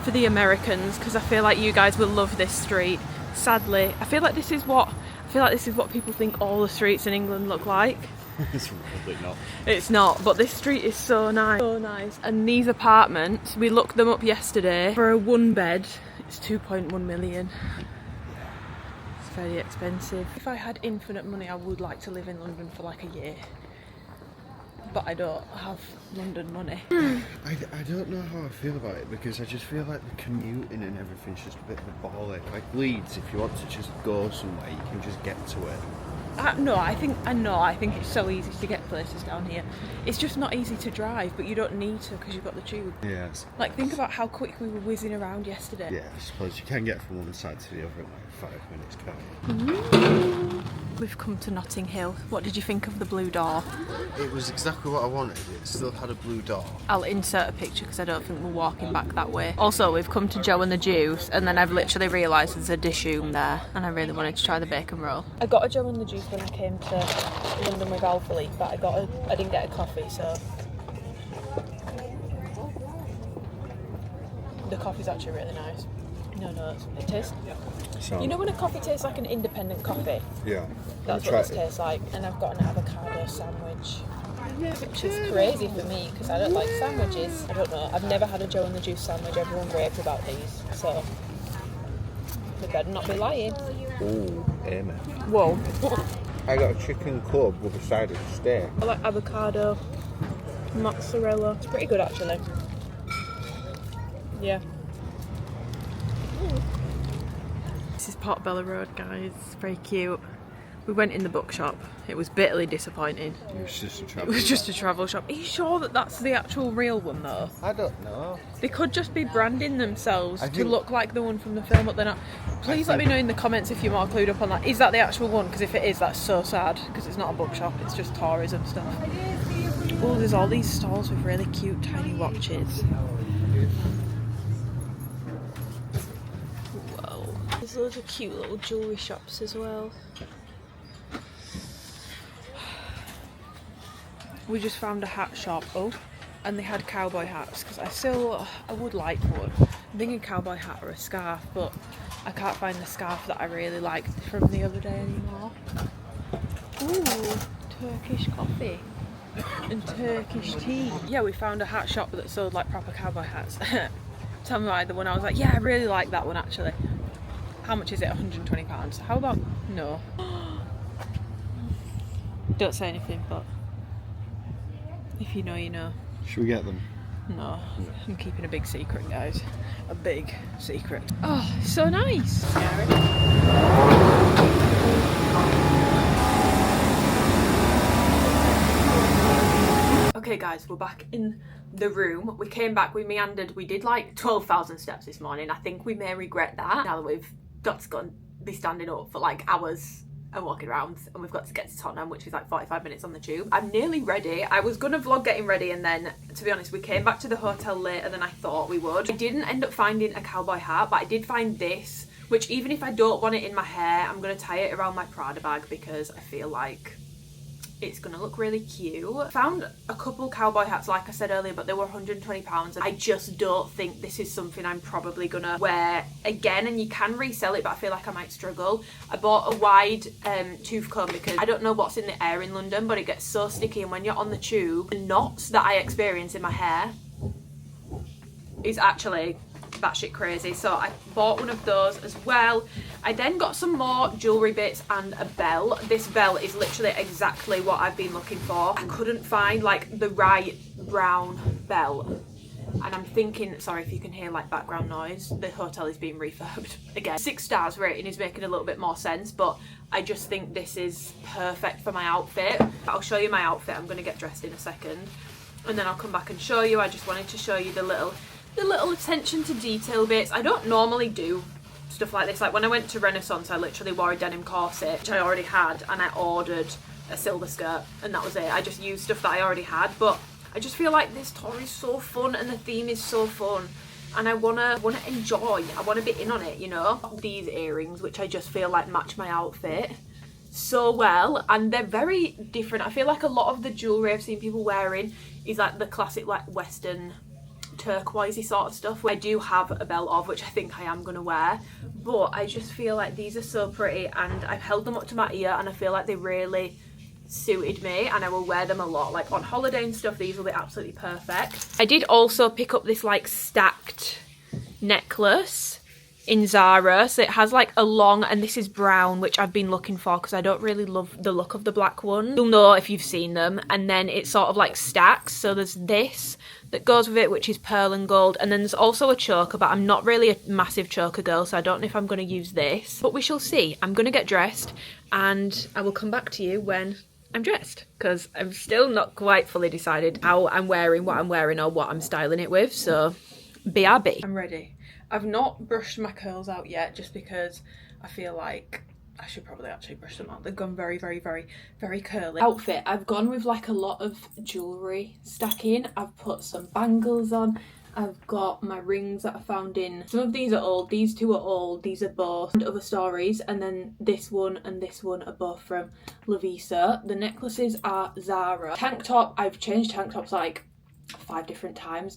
for the Americans because I feel like you guys will love this street. Sadly, I feel like this is what people think all the streets in England look like. It's really not. It's not, but this street is so nice. So nice. And these apartments, we looked them up yesterday. For a 1 bed, it's 2.1 million. It's very expensive. If I had infinite money, I would like to live in London for like a year. But I don't have London money. I don't know how I feel about it because I just feel like the commuting and everything's just a bit of a ball ache. Like Leeds, if you want to just go somewhere, you can just get to it. No, I think it's so easy to get places down here. It's just not easy to drive, but you don't need to because you've got the tube. Yes. Like, think about how quick we were whizzing around yesterday. Yeah, I suppose you can get from one side to the other in like 5 minutes, can't you? We've come to Notting Hill. What did you think of the blue door? It was exactly what I wanted. It still had a blue door. I'll insert a picture because I don't think we're walking back that way. Also, we've come to Joe and the Juice, and then I've literally realised there's a dishoom there, and I really wanted to try the bacon roll. I got a Joe and the Juice when I came to London with alphalete, but I didn't get a coffee, so the coffee's actually really nice. No notes. It tastes. So, You know when a coffee tastes like an independent coffee? yeah. That's what this tastes like. And I've got an avocado sandwich, which is crazy for me because I don't like sandwiches. I don't know. I've never had a Joe and the Juice sandwich. Everyone raves about these, so they better not be lying. Ooh, amen. Whoa. I got a chicken club with a side of steak. I like avocado, mozzarella. It's pretty good actually. Yeah. This is Portobello Road, guys. It's very cute. We went in the bookshop. It was bitterly disappointing. It was just a It travel. was just a travel shop. Are you sure that that's the actual real one though? I don't know. They could just be branding themselves I to think- look like the one from the film, but they're not. Please let me know in the comments if you're more clued up on that. Is that the actual one? Because if it is, that's so sad. Because it's not a bookshop, it's just tourism stuff. Oh, there's all these stalls with really cute tiny watches. Whoa. There's loads of cute little jewellery shops as well. We just found a hat shop. Oh. And they had cowboy hats because I would like one. I'm thinking cowboy hat or a scarf, but I can't find the scarf that I really liked from the other day anymore. Ooh, Turkish coffee and Turkish tea. Yeah, we found a hat shop that sold like proper cowboy hats. Tell me why the one I was like, yeah, I really like that one actually. How much is it? £120. How about no? Don't say anything, but if you know, you know. Should we get them? No, I'm keeping a big secret, guys. A big secret. Oh, so nice. Okay, guys, we're back in the room. We came back, we meandered. We did like 12,000 steps this morning. I think we may regret that now that we've got to go and be standing up for like hours and walking around, and we've got to get to Tottenham, which is like 45 minutes on the tube. I'm nearly ready. I was gonna vlog getting ready, and then to be honest, we came back to the hotel later than I thought we would. I didn't end up finding a cowboy hat, but I did find this, which even if I don't want it in my hair, I'm gonna tie it around my Prada bag because I feel like it's gonna look really cute. Found a couple cowboy hats like I said earlier, but they were £120, and I just don't think this is something I'm probably gonna wear again. And you can resell it, but I feel like I might struggle. I bought a wide tooth comb because I don't know what's in the air in London, but it gets so sticky, and when you're on the tube, the knots that I experience in my hair is actually batshit crazy. So I bought one of those as well. I then got some more jewellery bits and a bell. This bell is literally exactly what I've been looking for. I couldn't find like the right brown bell, and I'm thinking, sorry if you can hear like background noise, the hotel is being refurbed again. 6 stars rating is making a little bit more sense, but I just think this is perfect for my outfit. I'll show you my outfit. I'm going to get dressed in a second and then I'll come back and show you. I just wanted to show you the little attention to detail bits. I don't normally do stuff like this. Like when I went to Renaissance, I literally wore a denim corset, which I already had, and I ordered a silver skirt, and that was it. I just used stuff that I already had, but I just feel like this tour is so fun and the theme is so fun, and I wanna enjoy. I wanna be in on it, you know. These earrings, which I just feel like match my outfit so well, and they're very different. I feel like a lot of the jewellery I've seen people wearing is like the classic like Western turquoisey sort of stuff. I do have a belt of, which I think I am gonna wear, but I just feel like these are so pretty, and I've held them up to my ear and I feel like they really suited me, and I will wear them a lot. Like on holiday and stuff, these will be absolutely perfect. I did also pick up this like stacked necklace in Zara, so it has like a long, and this is brown, which I've been looking for because I don't really love the look of the black one. You'll know if you've seen them. And then it sort of like stacks, so there's this that goes with it, which is pearl and gold, and then there's also a choker, but I'm not really a massive choker girl, so I don't know if I'm going to use this, but we shall see. I'm going to get dressed and I will come back to you when I'm dressed, because I'm still not quite fully decided how I'm wearing, what I'm wearing, or what I'm styling it with, so BRB. I'm ready. I've not brushed my curls out yet, just because I feel like I should probably actually brush them out. They've gone very, very, very, very curly. Outfit, I've gone with like a lot of jewellery stacking. I've put some bangles on. I've got my rings that I found in, some of these are old, these two are old, these are both and other stories, and then this one and this one are both from Lovisa. The necklaces are Zara. Tank top, I've changed tank tops like 5 different times,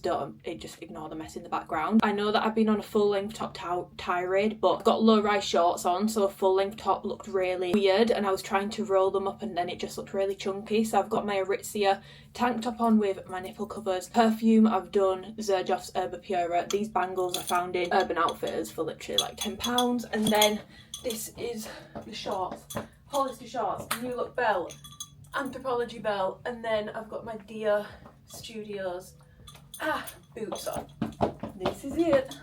just ignore the mess in the background. I know that I've been on a full length top tirade, but I've got low rise shorts on, so a full length top looked really weird, and I was trying to roll them up and then it just looked really chunky. So I've got my Aritzia tank top on with my nipple covers. Perfume, I've done Xerjoff's Herba Pura. These bangles I found in Urban Outfitters for literally like £10, and then this is the shorts, Hollister shorts, New Look belt, Anthropologie belt, and then I've got my Dia Studios boots on. This is it.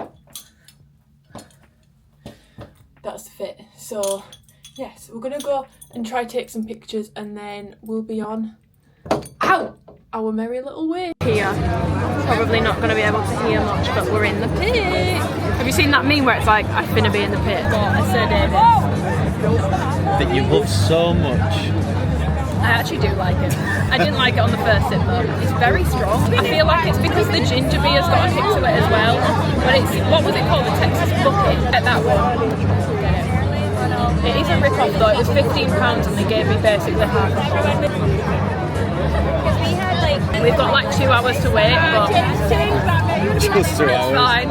That's the fit. So yes, we're gonna go and try take some pictures, and then we'll be on our merry little way. Here, probably not gonna be able to hear much, but we're in the pit. Have you seen that meme where it's like, I finna be in the pit? Sir Davis. That you love so much. I actually do like it. I didn't like it on the first sip though. It's very strong. I feel like it's because the ginger beer's got a kick to it as well. But it's, what was it called? The Texas Bucket. At that one. It is a rip-off though. It was £15 and they gave me basically half a bottle. We've got like 2 hours to wait, but Just 2 hours. it's fine.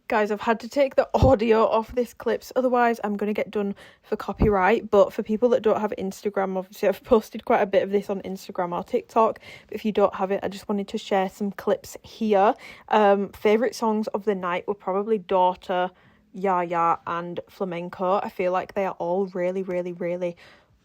Guys, I've had to take the audio off this clips, otherwise I'm going to get done for copyright. But for people that don't have Instagram, obviously I've posted quite a bit of this on Instagram or TikTok, but if you don't have it, I just wanted to share some clips here. Favourite songs of the night were probably Daughter, Yaya and Flamenco. I feel like they are all really, really, really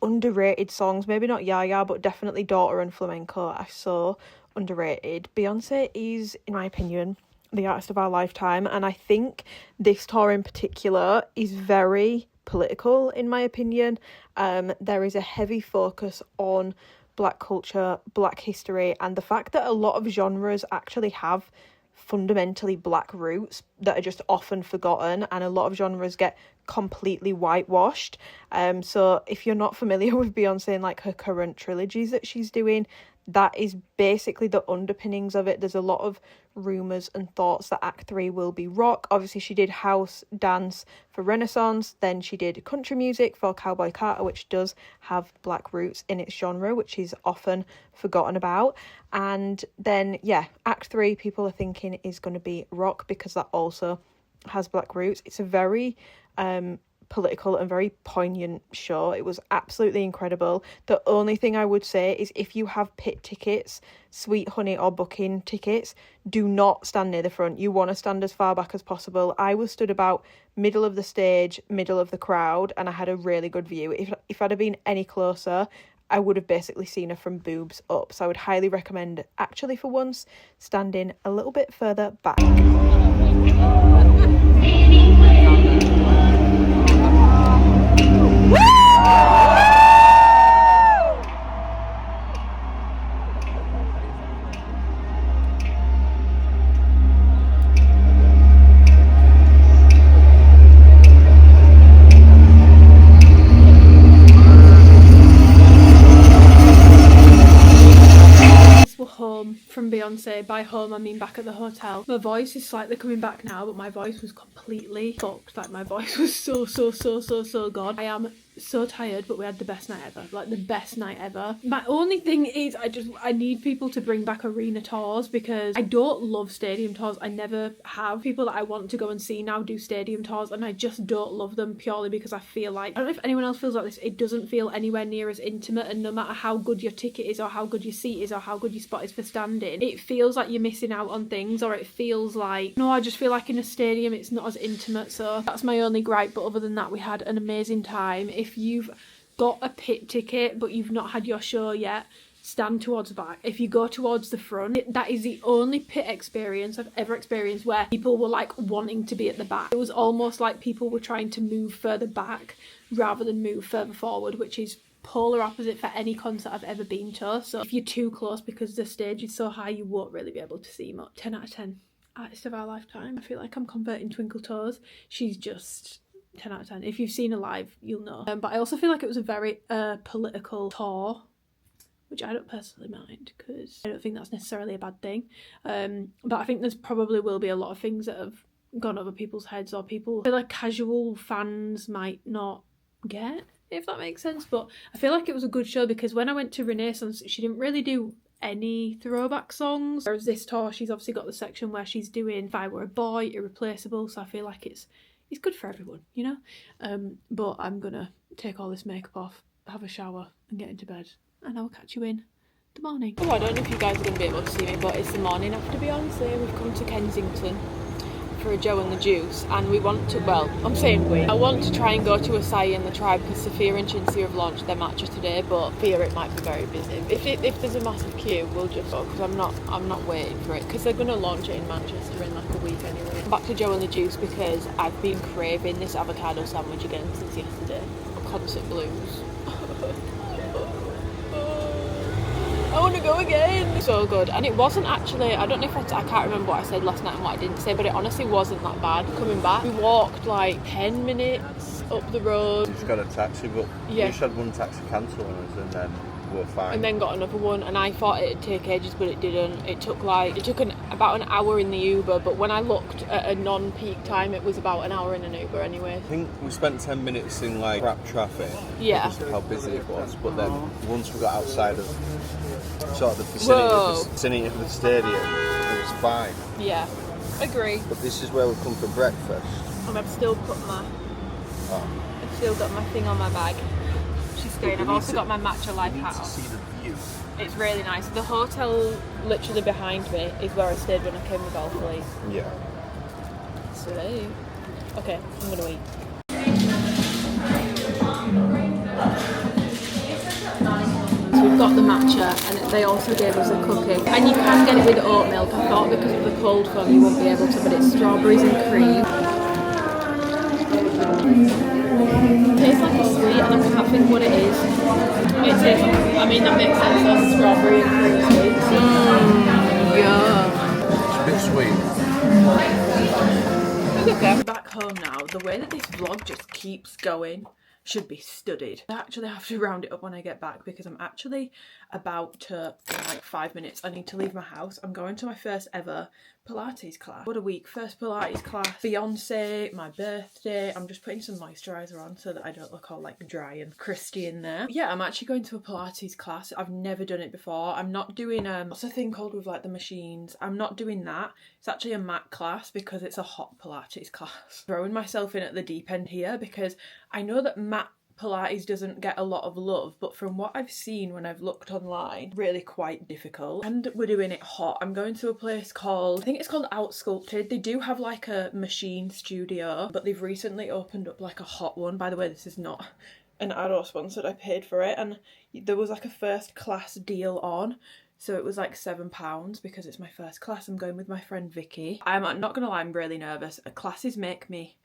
underrated songs. Maybe not Yaya, but definitely Daughter and Flamenco are so underrated. Beyonce is, in my opinion, the artist of our lifetime, and I think this tour in particular is very political in my opinion. There is a heavy focus on black culture, black history, and the fact that a lot of genres actually have fundamentally black roots that are just often forgotten, and a lot of genres get completely whitewashed. So if you're not familiar with Beyonce and like her current trilogies that she's doing, that is basically the underpinnings of it. There's a lot of rumours and thoughts that Act 3 will be rock. Obviously she did house dance for Renaissance, then she did country music for Cowboy Carter, which does have black roots in its genre, which is often forgotten about. And then yeah, Act 3 people are thinking is going to be rock because that also has black roots. It's a very political and very poignant show. It was absolutely incredible. The only thing I would say is if you have pit tickets, Sweet Honey or booking tickets, do not stand near the front. You want to stand as far back as possible. I was stood about middle of the stage, middle of the crowd, and I had a really good view. If I'd have been any closer, I would have basically seen her from boobs up. So I would highly recommend, actually for once, standing a little bit further back. Home from Beyonce. By home I mean back at the hotel. My voice is slightly coming back now, but my voice was completely fucked. Like my voice was so gone. I am so tired, but we had the best night ever. Like the best night ever. My only thing is I need people to bring back arena tours because I don't love stadium tours. I never have. People that I want to go and see now do stadium tours and I just don't love them purely because I feel like, I don't know if anyone else feels like this, it doesn't feel anywhere near as intimate, and no matter how good your ticket is or how good your seat is or how good your spot is for standing, it feels like you're missing out on things, or it feels like, no, I just feel like in a stadium it's not as intimate. So that's my only gripe, but other than that we had an amazing time. If you've got a pit ticket but you've not had your show yet, stand towards the back. If you go towards the front, that is the only pit experience I've ever experienced where people were like wanting to be at the back. It was almost like people were trying to move further back rather than move further forward, which is polar opposite for any concert I've ever been to. So if you're too close because the stage is so high, you won't really be able to see much. 10 out of 10. Artist of our lifetime. I feel like I'm converting Twinkle Toes. She's just 10 out of 10. If you've seen her live, you'll know. But I also feel like it was a very political tour, which I don't personally mind because I don't think that's necessarily a bad thing. But I think there's probably will be a lot of things that have gone over people's heads, or people I feel like casual fans might not get, if that makes sense. But I feel like it was a good show because when I went to Renaissance, she didn't really do any throwback songs, whereas this tour she's obviously got the section where she's doing If I Were a Boy, Irreplaceable, so I feel like it's good for everyone, you know. But I'm gonna take all this makeup off, have a shower and get into bed, and I'll catch you in the morning. Oh, I don't know if you guys are going to be able to see me, but it's the morning after Beyonce. We've come to Kensington for a Joe and the Juice, and we want to, well, I'm saying I want to try and go to Acai and the Tribe because Sophia and Chincy have launched their matcha today, but fear it might be very busy. If there's a massive queue, we'll just go because I'm not waiting for it because they're going to launch it in Manchester in like a week anyway. I'm back to Joe and the Juice because I've been craving this avocado sandwich again since yesterday. Concert blues. I want to go again. So good. And it wasn't actually, I don't know if I can't remember what I said last night and what I didn't say, but it honestly wasn't that bad coming back. We walked like 10 minutes up the road. We just got a taxi, but yeah, we just had one taxi cancel on us and then we were fine. And then got another one, and I thought it'd take ages, but it didn't. It took about an hour in the Uber, but when I looked at a non-peak time, it was about an hour in an Uber anyway. I think we spent 10 minutes in like crap traffic. Yeah. Because of how busy it was, but then once we got outside of sort of the vicinity of the stadium, it was fine. Yeah, agree. But this is where we come for breakfast. And I've still got my thing on my bag. She's great. I've also got my matcha life hat on. See the view. It's really nice. The hotel literally behind me is where I stayed when I came with alphalete. Yeah. So okay, I'm gonna eat. So we've got the matcha, and they also gave us a cookie. And you can get it with oat milk. I thought because of the cold foam you won't be able to, but it's strawberries and cream. It tastes like a sweet, and I can't think what it is. It tastes like, I mean that makes sense, that's strawberry and cream sweets. Yeah. It's a bit sweet. Okay. Back home now, the way that this vlog just keeps going should be studied. I actually have to round it up when I get back because I'm actually about to, in like 5 minutes, I need to leave my house. I'm going to my first ever Pilates class. What a week. First Pilates class, Beyonce, my birthday. I'm just putting some moisturiser on so that I don't look all like dry and crusty in there. Yeah, I'm actually going to a Pilates class. I've never done it before. I'm not doing what's a thing called with like the machines? I'm not doing that. It's actually a mat class because it's a hot Pilates class. Throwing myself in at the deep end here because I know that mat Pilates doesn't get a lot of love, but from what I've seen when I've looked online, really quite difficult. And we're doing it hot. I'm going to a place called, I think it's called Outsculpted. They do have like a machine studio, but they've recently opened up like a hot one. By the way, this is not an arrow sponsored, I paid for it, and there was like a first class deal on. So it was like £7 because it's my first class. I'm going with my friend Vicky. I'm not gonna lie, I'm really nervous. Classes make me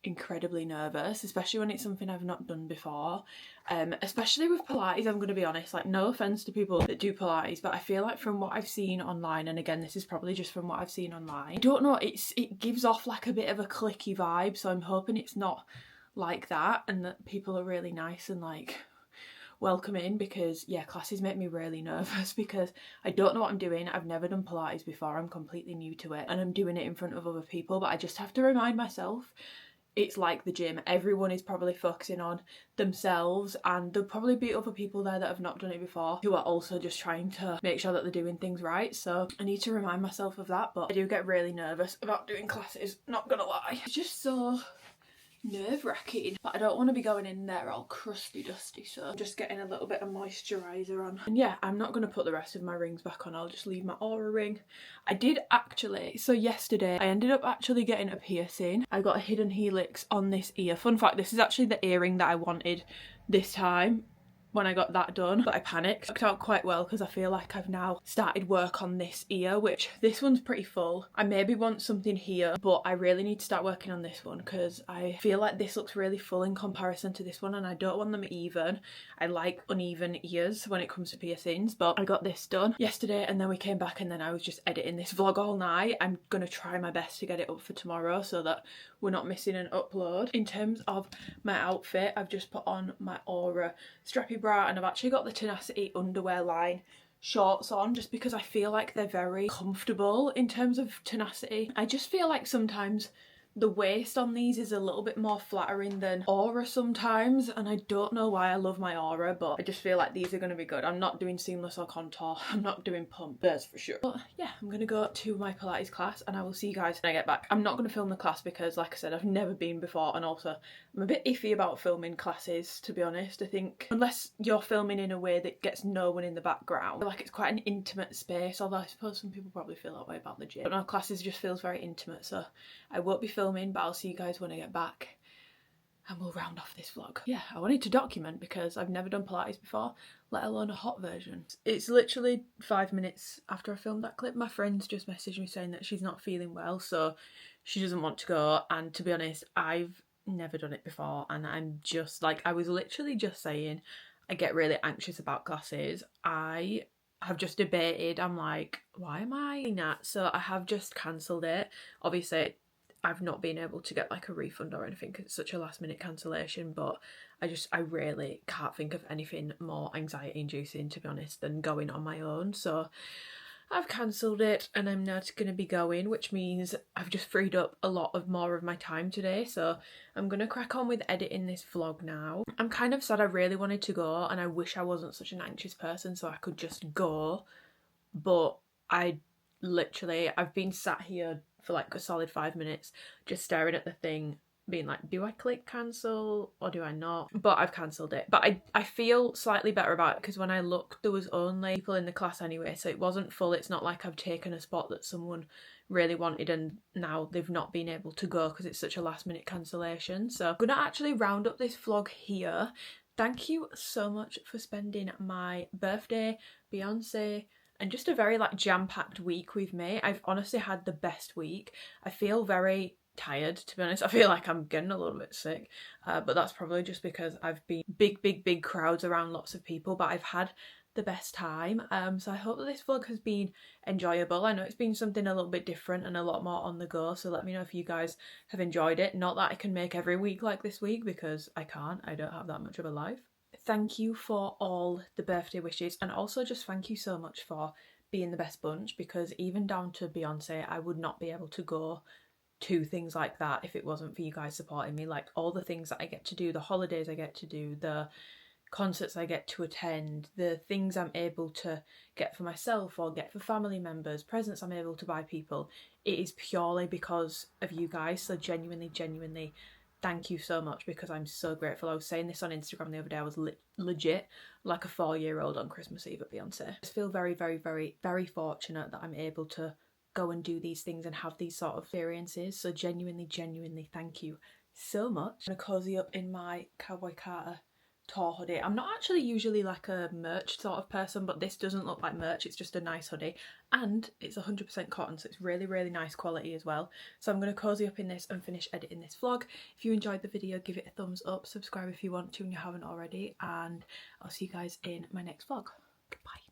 incredibly nervous, especially when it's something I've not done before, especially with Pilates. I'm going to be honest, like, no offense to people that do Pilates, but I feel like from what I've seen online, and again this is probably just from what I've seen online, I don't know, it gives off like a bit of a cliquey vibe, so I'm hoping it's not like that and that people are really nice and like welcoming, because yeah, classes make me really nervous because I don't know what I'm doing. I've never done Pilates before, I'm completely new to it, and I'm doing it in front of other people, but I just have to remind myself it's like the gym. Everyone is probably focusing on themselves, and there'll probably be other people there that have not done it before who are also just trying to make sure that they're doing things right. So I need to remind myself of that, but I do get really nervous about doing classes, not gonna lie. It's just so nerve-wracking, but I don't want to be going in there all crusty dusty, so I'm just getting a little bit of moisturiser on. And yeah, I'm not going to put the rest of my rings back on, I'll just leave my aura ring. I did actually, so yesterday I ended up actually getting a piercing. I got a hidden helix on this ear. Fun fact, this is actually the earring that I wanted this time when I got that done, but I panicked. It worked out quite well because I feel like I've now started work on this ear, which this one's pretty full. I maybe want something here, but I really need to start working on this one because I feel like this looks really full in comparison to this one, and I don't want them even. I like uneven ears when it comes to piercings, but I got this done yesterday, and then we came back and then I was just editing this vlog all night. I'm gonna try my best to get it up for tomorrow so that we're not missing an upload. In terms of my outfit, I've just put on my Aura strappy bra, and I've actually got the Tenacity underwear line shorts on just because I feel like they're very comfortable in terms of Tenacity. I just feel like sometimes the waist on these is a little bit more flattering than Aura sometimes, and I don't know why. I love my Aura, but I just feel like these are going to be good. I'm not doing seamless or contour, I'm not doing pump, that's for sure. But yeah, I'm going to go to my Pilates class and I will see you guys when I get back. I'm not going to film the class because, like I said, I've never been before, and also I'm a bit iffy about filming classes, to be honest. I think unless you're filming in a way that gets no one in the background, I feel like it's quite an intimate space, although I suppose some people probably feel that way about the gym. But no, classes just feels very intimate, so I won't be filming, but I'll see you guys when I get back and we'll round off this vlog. Yeah, I wanted to document because I've never done Pilates before, let alone a hot version. It's literally 5 minutes after I filmed that clip. My friend's just messaged me saying that she's not feeling well, so she doesn't want to go, and to be honest, I've never done it before, and I'm just like, I was literally just saying I get really anxious about classes. I have just debated, I'm like, why am I doing that? So I have just cancelled it. Obviously I've not been able to get like a refund or anything because it's such a last minute cancellation, but I really can't think of anything more anxiety inducing, to be honest, than going on my own. So I've cancelled it and I'm not going to be going, which means I've just freed up a lot of more of my time today. So I'm going to crack on with editing this vlog now. I'm kind of sad. I really wanted to go and I wish I wasn't such an anxious person so I could just go, but I've been sat here for like a solid 5 minutes just staring at the thing, being like, do I click cancel or do I not? But I've cancelled it. But I feel slightly better about it because when I looked, there was only people in the class anyway, so it wasn't full. It's not like I've taken a spot that someone really wanted and now they've not been able to go because it's such a last minute cancellation. So I'm gonna actually round up this vlog here. Thank you so much for spending my birthday, Beyonce, and just a very like jam-packed week with me. I've honestly had the best week. I feel very tired, to be honest. I feel like I'm getting a little bit sick, but that's probably just because I've been big crowds around lots of people, but I've had the best time. So I hope that this vlog has been enjoyable. I know it's been something a little bit different and a lot more on the go, so let me know if you guys have enjoyed it. Not that I can make every week like this week because I can't. I don't have that much of a life. Thank you for all the birthday wishes, and also just thank you so much for being the best bunch, because even down to Beyonce, I would not be able to go to things like that if it wasn't for you guys supporting me. Like all the things that I get to do, the holidays I get to do, the concerts I get to attend, the things I'm able to get for myself or get for family members, presents I'm able to buy people, it is purely because of you guys. So genuinely thank you so much, because I'm so grateful. I was saying this on Instagram the other day, I was legit like a 4-year-old on Christmas Eve at Beyonce. I just feel very fortunate that I'm able to go and do these things and have these sort of experiences. So genuinely thank you so much. I'm gonna cozy up in my Cowboy Carter tour hoodie. I'm not actually usually like a merch sort of person, but this doesn't look like merch, it's just a nice hoodie, and it's 100% cotton, so it's really nice quality as well. So I'm going to cozy up in this and finish editing this vlog. If you enjoyed the video, give it a thumbs up, subscribe if you want to and you haven't already, and I'll see you guys in my next vlog. Goodbye.